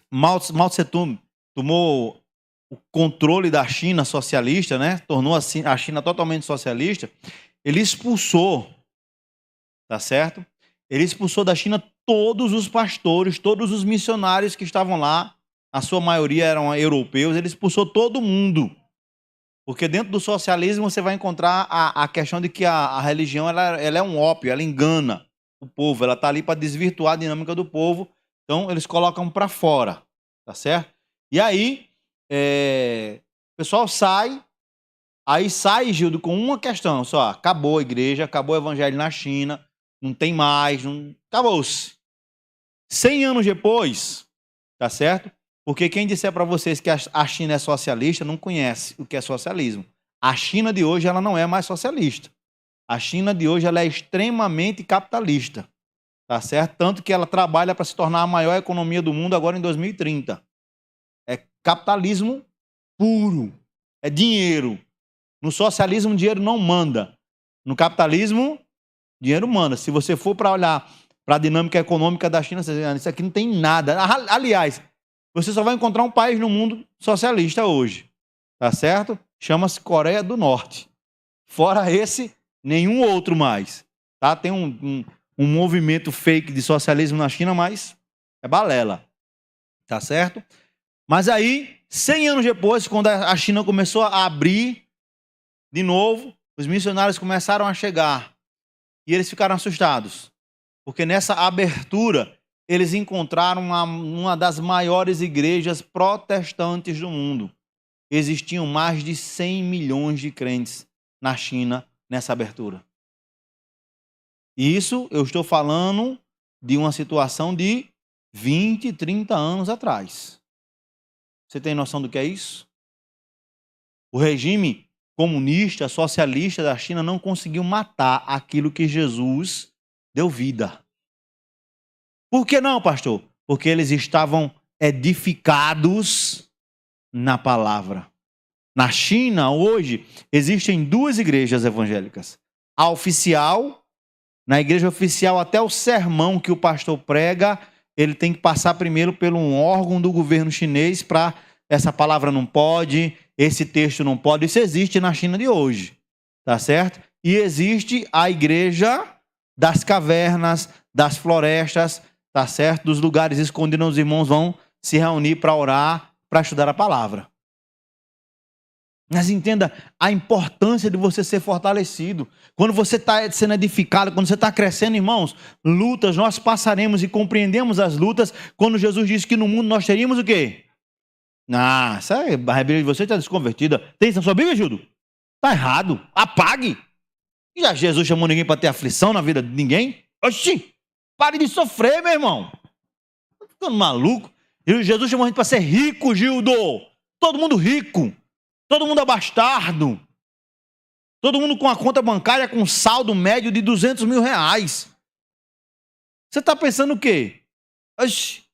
Mao Tse-tung tomou o controle da China socialista, né, tornou a China totalmente socialista, ele expulsou, tá certo? Ele expulsou da China todos os pastores, todos os missionários que estavam lá, a sua maioria eram europeus, ele expulsou todo mundo. Porque dentro do socialismo você vai encontrar a questão de que a religião ela é um ópio, ela engana o povo, ela está ali para desvirtuar a dinâmica do povo, então eles colocam para fora, tá certo? E aí, o pessoal sai, Gildo, com uma questão só, acabou a igreja, acabou o evangelho na China, não tem mais, acabou-se. 100 anos depois, tá certo? Porque quem disser para vocês que a China é socialista não conhece o que é socialismo. A China de hoje ela não é mais socialista. A China de hoje ela é extremamente capitalista. Tá certo? Tanto que ela trabalha para se tornar a maior economia do mundo agora em 2030. É capitalismo puro. É dinheiro. No socialismo, dinheiro não manda. No capitalismo, dinheiro manda. Se você for para olhar para a dinâmica econômica da China, você diz, isso aqui não tem nada. Aliás, você só vai encontrar um país no mundo socialista hoje, tá certo? Chama-se Coreia do Norte. Fora esse, nenhum outro mais. Tá? Tem um movimento fake de socialismo na China, mas é balela, tá certo? Mas aí, 100 anos depois, quando a China começou a abrir de novo, os missionários começaram a chegar e eles ficaram assustados, porque nessa abertura eles encontraram uma das maiores igrejas protestantes do mundo. Existiam mais de 100 milhões de crentes na China nessa abertura. E isso eu estou falando de uma situação de 20, 30 anos atrás. Você tem noção do que é isso? O regime comunista, socialista da China não conseguiu matar aquilo que Jesus deu vida. Por que não, pastor? Porque eles estavam edificados na palavra. Na China, hoje, existem 2 igrejas evangélicas. A oficial, na igreja oficial, até o sermão que o pastor prega, ele tem que passar primeiro por um órgão do governo chinês para essa palavra não pode, esse texto não pode. Isso existe na China de hoje, tá certo? E existe a igreja das cavernas, das florestas, tá certo? Dos lugares escondidos onde os irmãos vão se reunir para orar, para estudar a palavra. Mas entenda a importância de você ser fortalecido. Quando você está sendo edificado, quando você está crescendo, irmãos, lutas nós passaremos e compreendemos as lutas. Quando Jesus disse que no mundo nós teríamos o quê? Essa a Bíblia de você está desconvertida. Tem isso na sua Bíblia, Judo? Está errado. Apague. Já Jesus chamou ninguém para ter aflição na vida de ninguém? Oxi, pare de sofrer, meu irmão. Estou ficando maluco. Jesus chamou a gente para ser rico, Gildo. Todo mundo rico. Todo mundo abastardo. Todo mundo com a conta bancária com saldo médio de 200 mil reais. Você está pensando o quê? Oxi,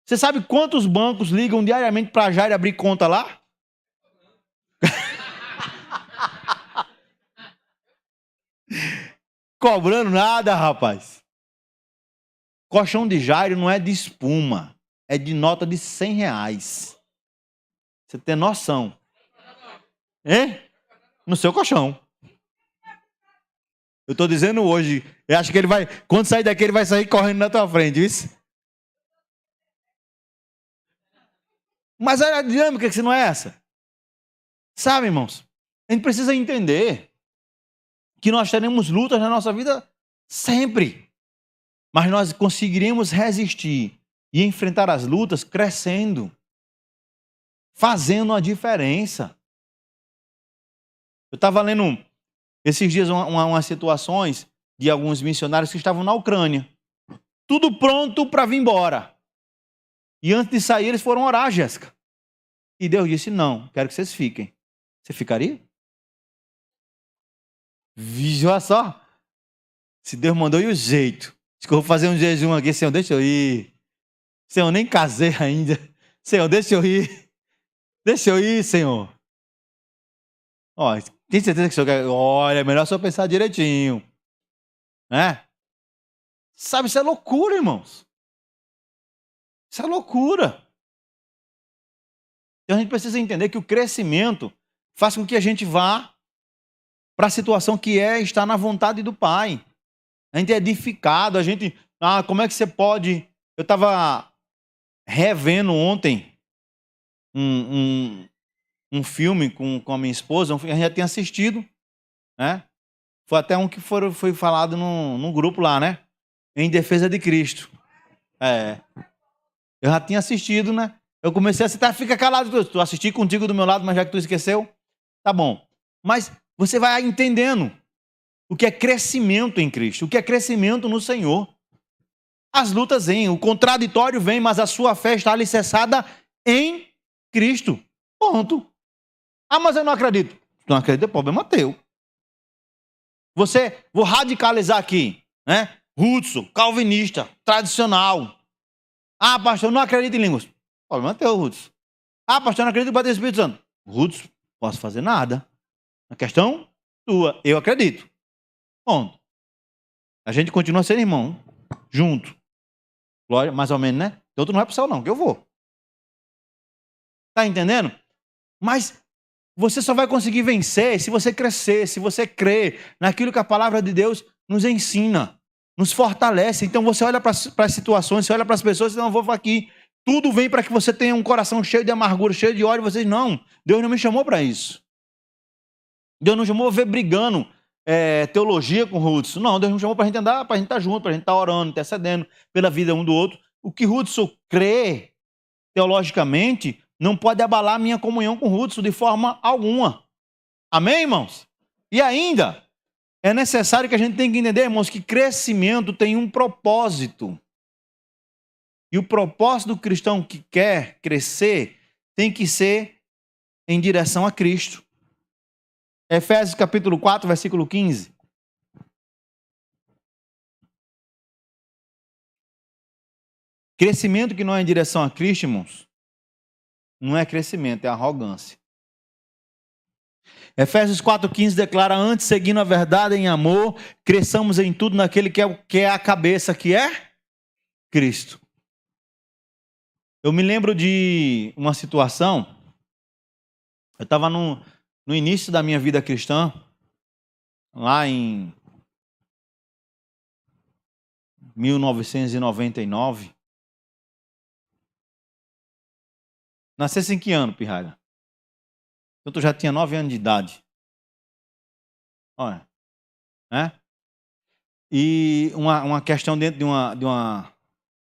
você sabe quantos bancos ligam diariamente para a Jair abrir conta lá? Cobrando nada, rapaz. Colchão de Jairo não é de espuma. É de nota de 100 reais. Você tem noção. Hein? No seu colchão. Eu estou dizendo hoje. Eu acho que ele vai... Quando sair daqui, ele vai sair correndo na tua frente, viu? Mas a dinâmica que não é essa. Sabe, irmãos? A gente precisa entender que nós teremos lutas na nossa vida sempre. Mas nós conseguiremos resistir e enfrentar as lutas crescendo. Fazendo a diferença. Eu estava lendo esses dias umas situações de alguns missionários que estavam na Ucrânia. Tudo pronto para vir embora. E antes de sair, eles foram orar, Jéssica. E Deus disse, não, quero que vocês fiquem. Você ficaria? Olha só. Se Deus mandou, e o jeito. Acho que eu vou fazer um jejum aqui. Senhor, deixa eu ir. Senhor, nem casei ainda. Senhor, deixa eu ir. Deixa eu ir, Senhor. Ó, tem certeza que o senhor quer? Olha, é melhor só pensar direitinho. Né? Sabe, isso é loucura, irmãos. Isso é loucura. Então a gente precisa entender que o crescimento faz com que a gente vá para a situação que é estar na vontade do Pai. A gente é edificado, a gente... como é que você pode... Eu estava revendo ontem um filme com a minha esposa, a gente já tinha assistido, né? Foi até um que foi falado num grupo lá, né? Em defesa de Cristo. Eu já tinha assistido, né? Eu comecei a citar, fica calado, tu assisti contigo do meu lado, mas já que tu esqueceu, tá bom. Mas você vai entendendo o que é crescimento em Cristo, o que é crescimento no Senhor. As lutas vêm, o contraditório vem, mas a sua fé está alicerçada em Cristo. Ponto. Mas eu não acredito. Tu não acredita, é problema teu. Vou radicalizar aqui, né? Hudson, calvinista, tradicional. Pastor, eu não acredito em línguas. Problema teu, Hudson. Pastor, eu não acredito em bater o Espírito Santo. Hudson, não posso fazer nada. A questão tua, eu acredito. Ponto. A gente continua sendo irmão, junto. Glória, mais ou menos, né? Então tu não vai pro céu não, que eu vou. Tá entendendo? Mas você só vai conseguir vencer se você crescer, se você crer naquilo que a palavra de Deus nos ensina, nos fortalece. Então você olha para as situações, você olha para as pessoas e não, vou aqui. Tudo vem para que você tenha um coração cheio de amargura, cheio de ódio. Vocês não, Deus não me chamou para isso. Deus não chamou ver brigando teologia com Hudson. Não, Deus não chamou para a gente andar, para a gente estar junto, para a gente estar orando, intercedendo pela vida um do outro. O que Hudson crê teologicamente não pode abalar a minha comunhão com Hudson de forma alguma. Amém, irmãos? E ainda, é necessário que a gente tenha que entender, irmãos, que crescimento tem um propósito. E o propósito do cristão que quer crescer tem que ser em direção a Cristo. Efésios capítulo 4, versículo 15. Crescimento que não é em direção a Cristo, irmãos, não é crescimento, é arrogância. Efésios 4,15 declara: antes, seguindo a verdade em amor, cresçamos em tudo naquele que é a cabeça, que é Cristo. Eu me lembro de uma situação, eu estava no início da minha vida cristã, lá em 1999. Nascesse em que ano, Pirralha? Eu já tinha 9 anos de idade. Olha, né? E uma questão dentro de uma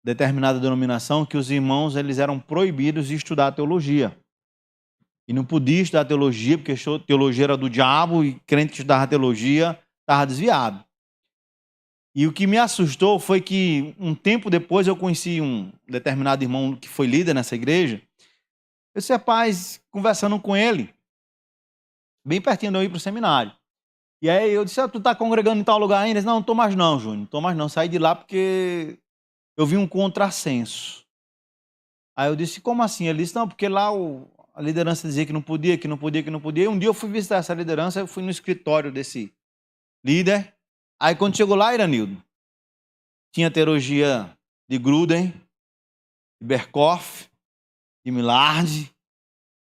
determinada denominação, que os irmãos eles eram proibidos de estudar teologia. E não podia estudar teologia, porque teologia era do diabo, e crente que estudava teologia estava desviado. E o que me assustou foi que, um tempo depois, eu conheci um determinado irmão que foi líder nessa igreja. Eu disse: rapaz, conversando com ele, bem pertinho de eu ir para o seminário. E aí eu disse: tu está congregando em tal lugar ainda? Ele disse: não estou mais não, Júnior, não estou mais não. Saí de lá porque eu vi um contrassenso. Aí eu disse: como assim? Ele disse: não, porque lá a liderança dizia que não podia, que não podia, que não podia. E um dia eu fui visitar essa liderança, eu fui no escritório desse líder. Aí quando chegou lá, Iranildo, tinha teologia de Gruden, de Berkoff, de Millard,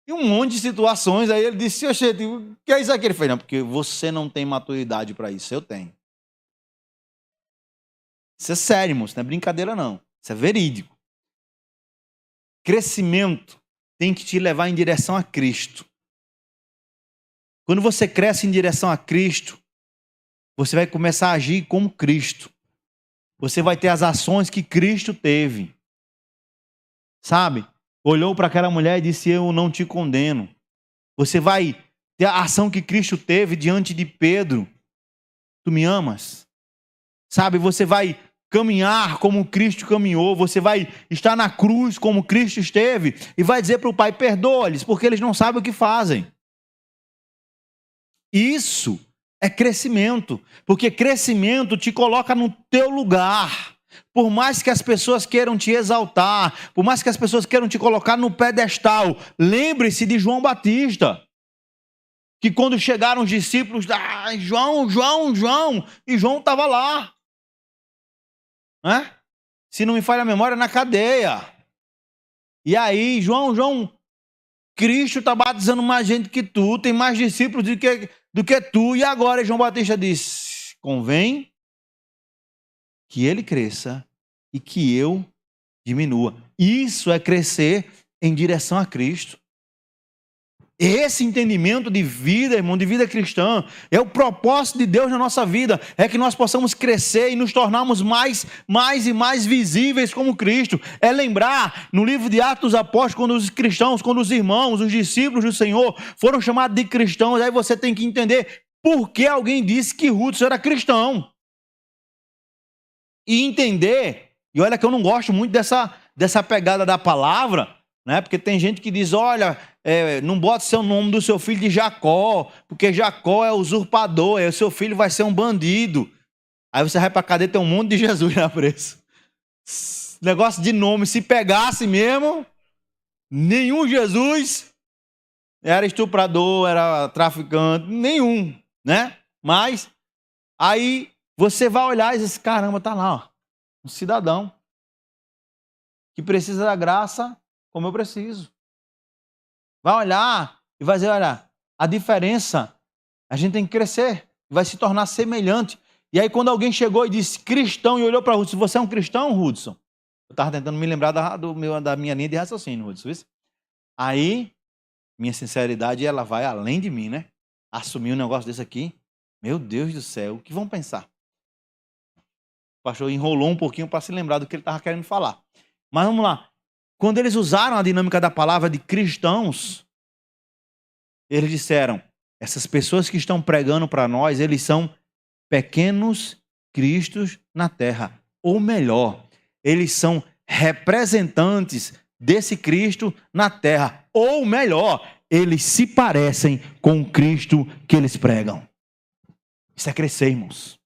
e um monte de situações. Aí ele disse: oxente, o que é isso aqui? Ele fez: não, porque você não tem maturidade para isso. Eu tenho. Isso é sério, moço, não é brincadeira não. Isso é verídico. Crescimento tem que te levar em direção a Cristo. Quando você cresce em direção a Cristo, você vai começar a agir como Cristo. Você vai ter as ações que Cristo teve. Sabe? Olhou para aquela mulher e disse: eu não te condeno. Você vai ter a ação que Cristo teve diante de Pedro. Tu me amas? Sabe? Você vai caminhar como Cristo caminhou. Você vai estar na cruz como Cristo esteve. E vai dizer para o Pai: perdoa-lhes, porque eles não sabem o que fazem. Isso é crescimento. Porque crescimento te coloca no teu lugar. Por mais que as pessoas queiram te exaltar, por mais que as pessoas queiram te colocar no pedestal, lembre-se de João Batista, que quando chegaram os discípulos, João, e João estava lá, né? Se não me falha a memória, na cadeia. E aí, João, Cristo está batizando mais gente que tu, tem mais discípulos do que tu, e agora João Batista disse: convém que ele cresça e que eu diminua. Isso é crescer em direção a Cristo. Esse entendimento de vida, irmão, de vida cristã, é o propósito de Deus na nossa vida, é que nós possamos crescer e nos tornarmos mais e mais visíveis como Cristo. É lembrar, no livro de Atos dos Apóstolos, quando os cristãos, quando os irmãos, os discípulos do Senhor foram chamados de cristãos, aí você tem que entender por que alguém disse que Hudson era cristão. E entender, e olha que eu não gosto muito dessa pegada da palavra, né? Porque tem gente que diz: olha, não bota o nome do seu filho de Jacó, porque Jacó é usurpador, aí o seu filho vai ser um bandido. Aí você vai para a cadeia, tem um monte de Jesus na preço. Negócio de nome, se pegasse mesmo, nenhum Jesus era estuprador, era traficante, nenhum, né? Mas aí você vai olhar e diz: caramba, tá lá, ó, um cidadão que precisa da graça como eu preciso. Vai olhar e vai dizer: olha, a diferença, a gente tem que crescer, vai se tornar semelhante. E aí quando alguém chegou e disse cristão e olhou para Hudson: você é um cristão, Hudson? Eu estava tentando me lembrar da minha linha de raciocínio, Hudson. Aí, minha sinceridade, ela vai além de mim, né? Assumir um negócio desse aqui. Meu Deus do céu, o que vão pensar? O pastor enrolou um pouquinho para se lembrar do que ele estava querendo falar. Mas vamos lá. Quando eles usaram a dinâmica da palavra de cristãos, eles disseram: essas pessoas que estão pregando para nós, eles são pequenos cristos na terra. Ou melhor, eles são representantes desse Cristo na terra. Ou melhor, eles se parecem com o Cristo que eles pregam. Isso é crescer, irmãos.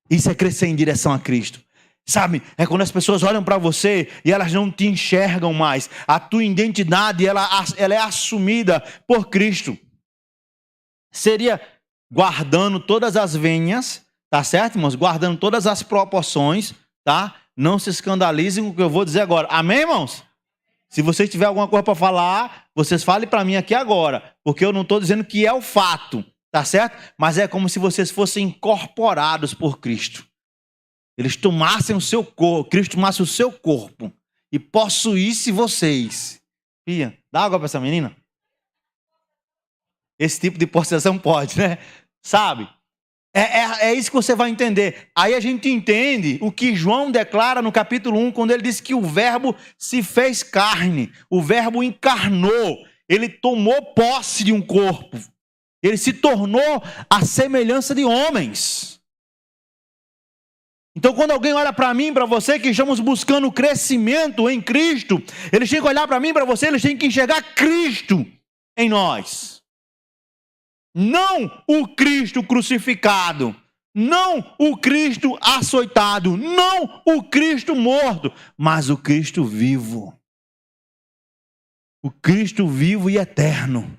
Isso é crescer em direção a Cristo. Sabe, é quando as pessoas olham para você e elas não te enxergam mais. A tua identidade, ela é assumida por Cristo. Seria guardando todas as venhas, tá certo, irmãos? Guardando todas as proporções, tá? Não se escandalizem com o que eu vou dizer agora. Amém, irmãos? Se vocês tiverem alguma coisa para falar, vocês falem para mim aqui agora. Porque eu não estou dizendo que é o fato, tá certo? Mas é como se vocês fossem incorporados por Cristo. Eles tomassem o seu corpo, Cristo tomasse o seu corpo e possuísse vocês. Fia, dá água para essa menina? Esse tipo de possessão pode, né? Sabe? É isso que você vai entender. Aí a gente entende o que João declara no capítulo 1, quando ele diz que o verbo se fez carne, o verbo encarnou, ele tomou posse de um corpo, ele se tornou a semelhança de homens. Então, quando alguém olha para mim, para você, que estamos buscando crescimento em Cristo, eles têm que olhar para mim, para você, eles têm que enxergar Cristo em nós. Não o Cristo crucificado, não o Cristo açoitado, não o Cristo morto, mas o Cristo vivo. O Cristo vivo e eterno.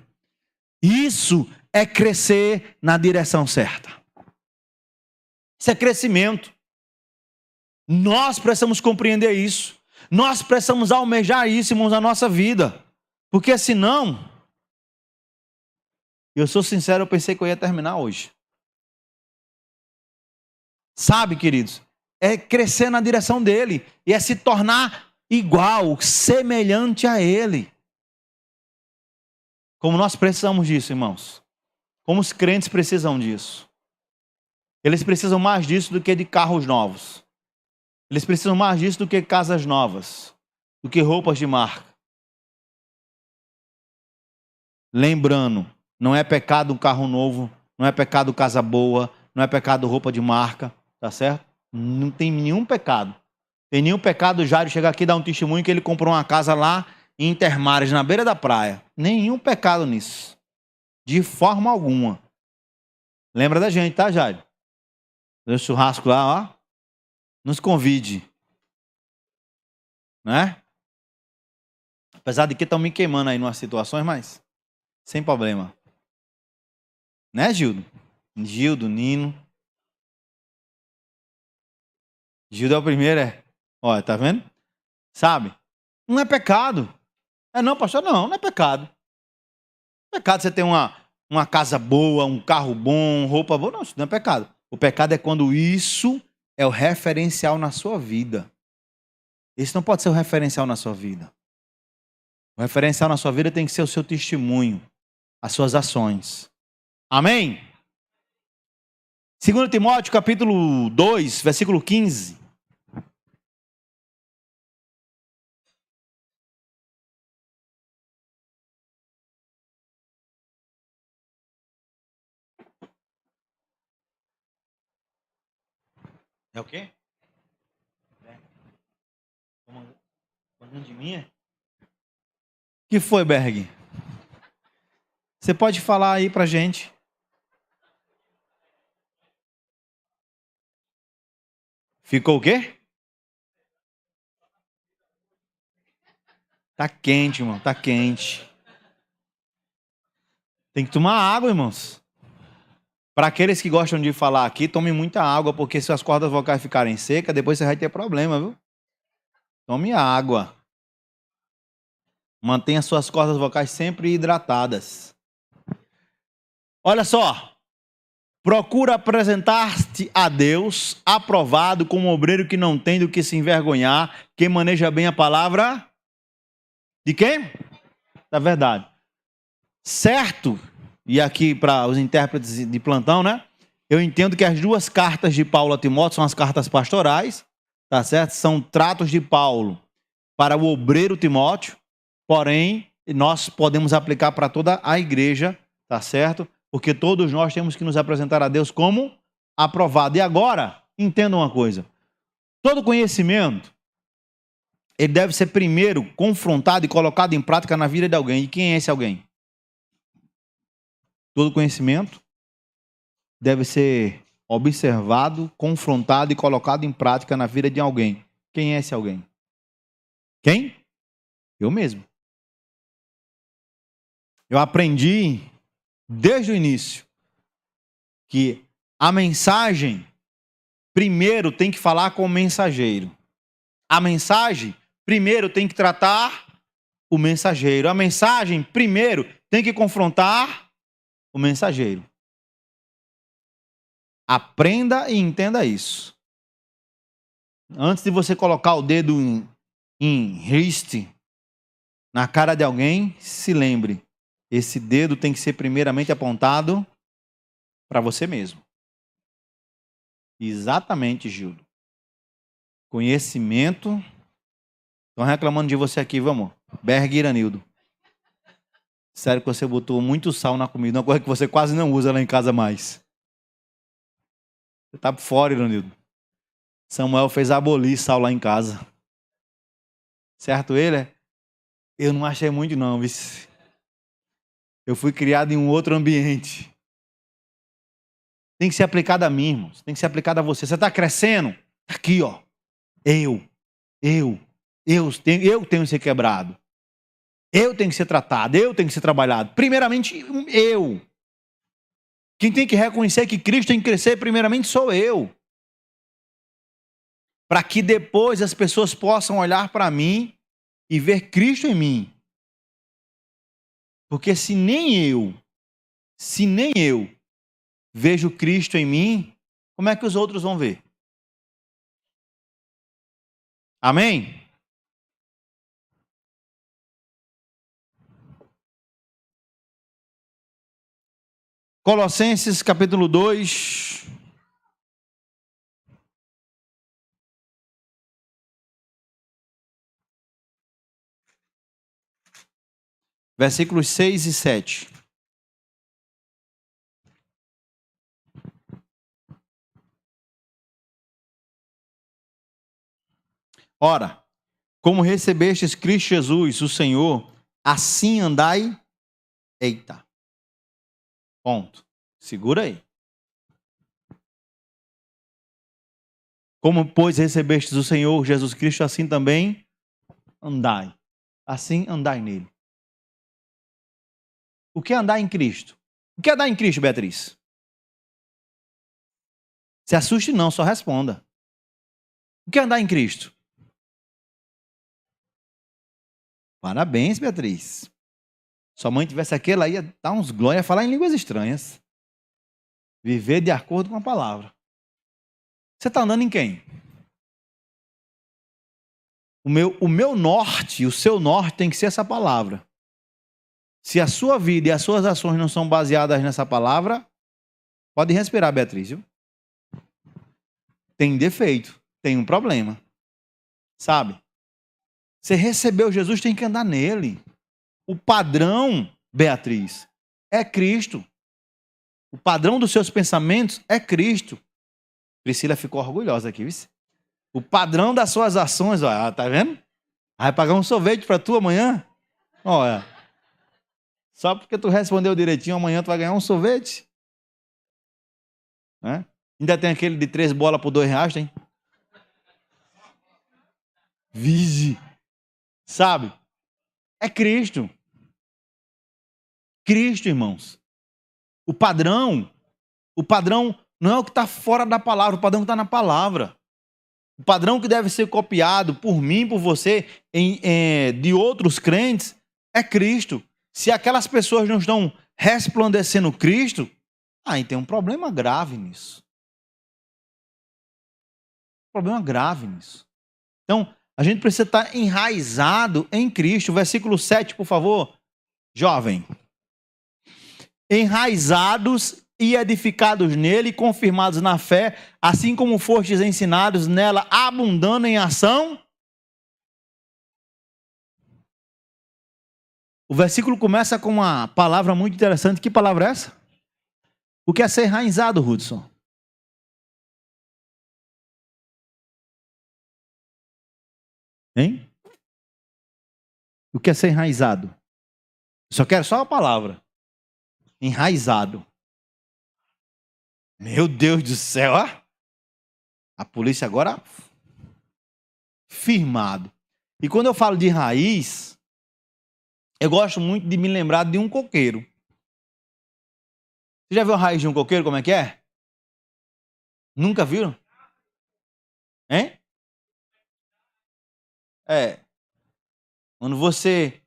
Isso é crescer na direção certa. Isso é crescimento. Nós precisamos compreender isso. Nós precisamos almejar isso, irmãos, na nossa vida. Porque senão, eu sou sincero, eu pensei que eu ia terminar hoje. Sabe, queridos? É crescer na direção dele. E é se tornar igual, semelhante a ele. Como nós precisamos disso, irmãos. Como os crentes precisam disso. Eles precisam mais disso do que de carros novos. Eles precisam mais disso do que casas novas, do que roupas de marca. Lembrando, não é pecado um carro novo, não é pecado casa boa, não é pecado roupa de marca, tá certo? Não tem nenhum pecado. Tem nenhum pecado o Jairo chegar aqui e dar um testemunho que ele comprou uma casa lá em Intermares, na beira da praia. Nenhum pecado nisso. De forma alguma. Lembra da gente, tá, Jairo? Deu churrasco lá, ó. Nos convide, né? Apesar de que estão me queimando aí em umas situações, mas sem problema. Né, Gildo? Gildo, Nino. Gildo é o primeiro, é. Olha, tá vendo? Sabe? Não é pecado. É não, pastor? Não é pecado. Não é pecado você ter uma casa boa, um carro bom, roupa boa. Não, isso não é pecado. O pecado é quando isso é o referencial na sua vida. Isso não pode ser o referencial na sua vida. O referencial na sua vida tem que ser o seu testemunho, as suas ações. Amém? 2 Timóteo, capítulo 2, versículo 15. É o quê? Comandante de mim? Que foi, Berg? Você pode falar aí pra gente? Ficou o quê? Tá quente, irmão, tá quente. Tem que tomar água, irmãos. Para aqueles que gostam de falar aqui, tome muita água, porque se as cordas vocais ficarem secas, depois você vai ter problema, viu? Tome água. Mantenha suas cordas vocais sempre hidratadas. Olha só. Procura apresentar-te a Deus aprovado como obreiro que não tem do que se envergonhar, que maneja bem a palavra de quem? Da verdade. Certo? E aqui para os intérpretes de plantão, né? Eu entendo que as duas cartas de Paulo a Timóteo são as cartas pastorais, tá certo? São tratos de Paulo para o obreiro Timóteo, porém, nós podemos aplicar para toda a igreja, tá certo? Porque todos nós temos que nos apresentar a Deus como aprovado. E agora, entenda uma coisa. Todo conhecimento, ele deve ser primeiro confrontado e colocado em prática na vida de alguém. E quem é esse alguém? Todo conhecimento deve ser observado, confrontado e colocado em prática na vida de alguém. Quem é esse alguém? Quem? Eu mesmo. Eu aprendi desde o início que a mensagem primeiro tem que falar com o mensageiro. A mensagem primeiro tem que tratar o mensageiro. A mensagem primeiro tem que confrontar o mensageiro. Aprenda e entenda isso. Antes de você colocar o dedo em riste na cara de alguém, se lembre, esse dedo tem que ser primeiramente apontado para você mesmo. Exatamente, Gildo. Conhecimento. Estão reclamando de você aqui, vamos. Berg Iranildo. Sério que você botou muito sal na comida, uma coisa que você quase não usa lá em casa mais. Você tá por fora, Iranildo. Samuel fez abolir sal lá em casa. Certo ele? Eu não achei muito não, vice. Eu fui criado em um outro ambiente. Tem que ser aplicado a mim, irmãos. Tem que ser aplicado a você. Você está crescendo? Aqui, ó. Eu tenho que ser quebrado. Eu tenho que ser tratado. Eu tenho que ser trabalhado. Primeiramente, eu. Quem tem que reconhecer que Cristo tem que crescer, primeiramente, sou eu. Para que depois as pessoas possam olhar para mim e ver Cristo em mim. Porque se nem eu vejo Cristo em mim, como é que os outros vão ver? Amém? Colossenses capítulo 2. Versículos 6 e 7. Ora, como recebestes Cristo Jesus, o Senhor, assim andai. Eita. Ponto. Segura aí. Como, pois, recebestes o Senhor Jesus Cristo, assim também andai. Assim andai nele. O que é andar em Cristo? O que é andar em Cristo, Beatriz? Se assuste não, só responda. O que é andar em Cristo? Parabéns, Beatriz. Sua mãe tivesse aqui, ela ia dar uns glórias, falar em línguas estranhas. Viver de acordo com a palavra. Você está andando em quem? O meu norte, o seu norte tem que ser essa palavra. Se a sua vida e as suas ações não são baseadas nessa palavra, pode respirar, Beatriz. Viu? Tem defeito, tem um problema. Sabe? Você recebeu Jesus, tem que andar nele. O padrão, Beatriz, é Cristo. O padrão dos seus pensamentos é Cristo. Priscila ficou orgulhosa aqui, viu? O padrão das suas ações, olha, tá vendo? Vai pagar um sorvete para tu amanhã? Olha. Só porque tu respondeu direitinho, amanhã tu vai ganhar um sorvete. Né? Ainda tem aquele de 3 bolas por R$2, tem? Vige. Sabe? É Cristo. Cristo, irmãos. O padrão não é o que está fora da palavra, o padrão que está na palavra. O padrão que deve ser copiado por mim, por você, de outros crentes, é Cristo. Se aquelas pessoas não estão resplandecendo Cristo, aí tem um problema grave nisso. Problema grave nisso. Então, a gente precisa estar enraizado em Cristo. Versículo 7, por favor. Jovem. Enraizados e edificados nele, confirmados na fé, assim como fostes ensinados nela, abundando em ação. O versículo começa com uma palavra muito interessante. Que palavra é essa? O que é ser enraizado, Hudson? Hein? O que é ser enraizado? Só quero só a palavra. Enraizado. Meu Deus do céu, ó. A polícia agora firmado. E quando eu falo de raiz, eu gosto muito de me lembrar de um coqueiro. Você já viu a raiz de um coqueiro, como é que é? Nunca viram? Hein? É. Quando você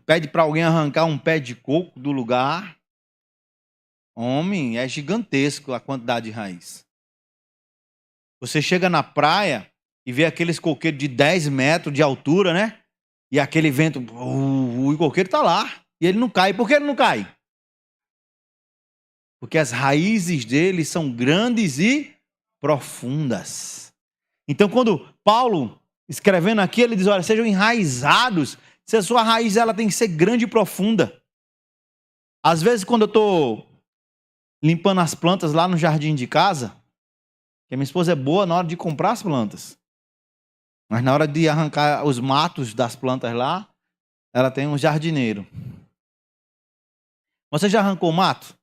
pede para alguém arrancar um pé de coco do lugar, homem, é gigantesco a quantidade de raiz. Você chega na praia e vê aqueles coqueiros de 10 metros de altura, né? E aquele vento, o coqueiro está lá. E ele não cai. Por que ele não cai? Porque as raízes dele são grandes e profundas. Então, quando Paulo, escrevendo aqui, ele diz, olha, sejam enraizados. Se a sua raiz ela tem que ser grande e profunda. Às vezes, quando eu estou limpando as plantas lá no jardim de casa, que a minha esposa é boa na hora de comprar as plantas. Mas na hora de arrancar os matos das plantas lá, ela tem um jardineiro. Você já arrancou o mato?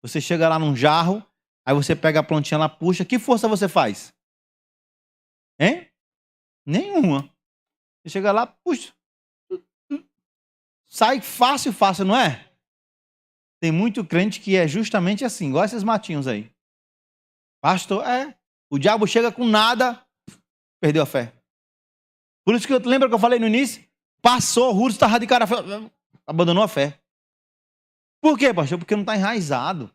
Você chega lá num jarro, aí você pega a plantinha lá, puxa. Que força você faz? Hein? Nenhuma. Você chega lá, puxa. Sai fácil, não é? Tem muito crente que é justamente assim, igual esses matinhos aí. Pastor, o diabo chega com nada, perdeu a fé. Por isso que eu lembro que eu falei no início, passou, o Russo estava de cara, abandonou a fé. Por quê, pastor? Porque não está enraizado.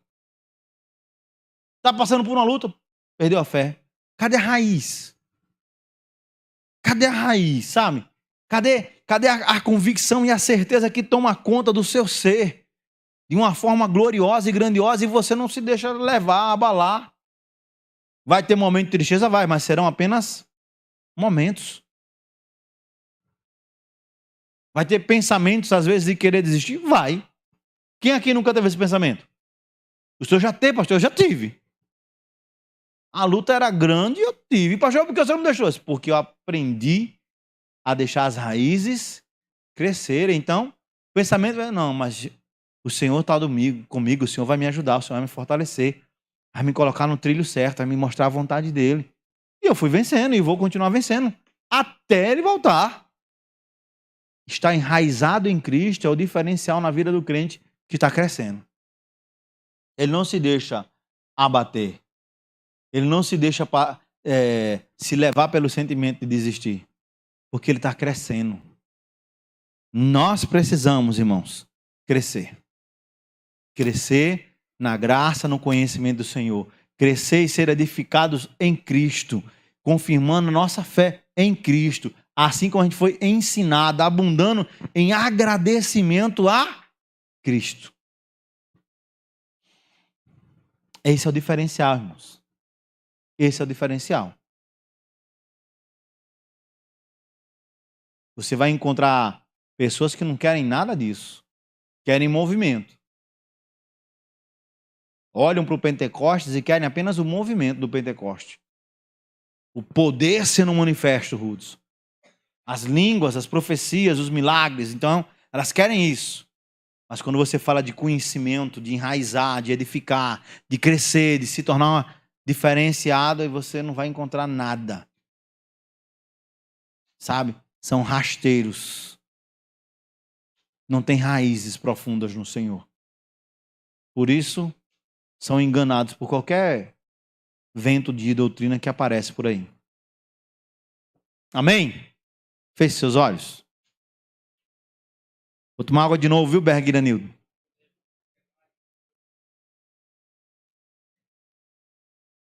Está passando por uma luta, perdeu a fé. Cadê a raiz? Cadê a raiz, sabe? Cadê a convicção e a certeza que toma conta do seu ser de uma forma gloriosa e grandiosa e você não se deixa levar, abalar? Vai ter momento de tristeza? Vai, mas serão apenas momentos. Vai ter pensamentos, às vezes, de querer desistir? Vai. Quem aqui nunca teve esse pensamento? O senhor já teve, pastor? Eu já tive. A luta era grande e eu tive. Pastor, por que o senhor não deixou isso? Porque eu aprendi a deixar as raízes crescerem. Então, o pensamento é, não, mas o Senhor está comigo, o Senhor vai me ajudar, o Senhor vai me fortalecer, vai me colocar no trilho certo, vai me mostrar a vontade dele. E eu fui vencendo e vou continuar vencendo até ele voltar. Estar enraizado em Cristo é o diferencial na vida do crente que está crescendo. Ele não se deixa abater. Ele não se deixa se levar pelo sentimento de desistir. Porque ele está crescendo. Nós precisamos, irmãos, crescer. Crescer na graça, no conhecimento do Senhor. Crescer e ser edificados em Cristo. Confirmando nossa fé em Cristo. Assim como a gente foi ensinado, abundando em agradecimento a Cristo. Esse é o diferencial, irmãos. Esse é o diferencial. Você vai encontrar pessoas que não querem nada disso. Querem movimento. Olham para o Pentecostes e querem apenas o movimento do Pentecoste. O poder sendo manifesto, Rudes. As línguas, as profecias, os milagres. Então, elas querem isso. Mas quando você fala de conhecimento, de enraizar, de edificar, de crescer, de se tornar diferenciado, você não vai encontrar nada. Sabe? São rasteiros. Não tem raízes profundas no Senhor. Por isso, são enganados por qualquer vento de doutrina que aparece por aí. Amém? Feche seus olhos. Vou tomar água de novo, viu, Berguiranildo?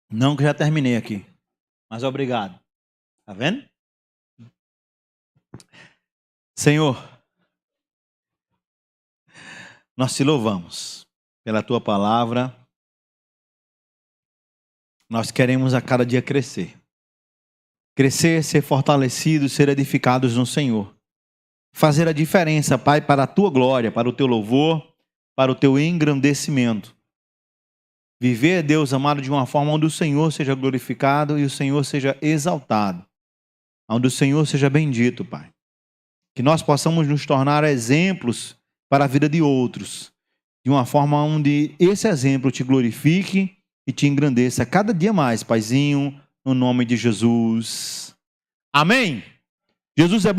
Não, que já terminei aqui. Mas obrigado. Tá vendo? Senhor, nós te louvamos pela tua palavra. Nós queremos a cada dia crescer. Crescer, ser fortalecidos, ser edificados no Senhor. Fazer a diferença, Pai, para a tua glória, para o teu louvor, para o teu engrandecimento. Viver, Deus amado, de uma forma onde o Senhor seja glorificado e o Senhor seja exaltado. Onde o Senhor seja bendito, Pai. Que nós possamos nos tornar exemplos para a vida de outros. de uma forma onde esse exemplo te glorifique e te engrandeça cada dia mais, Paizinho, no nome de Jesus. Amém? Jesus é bom.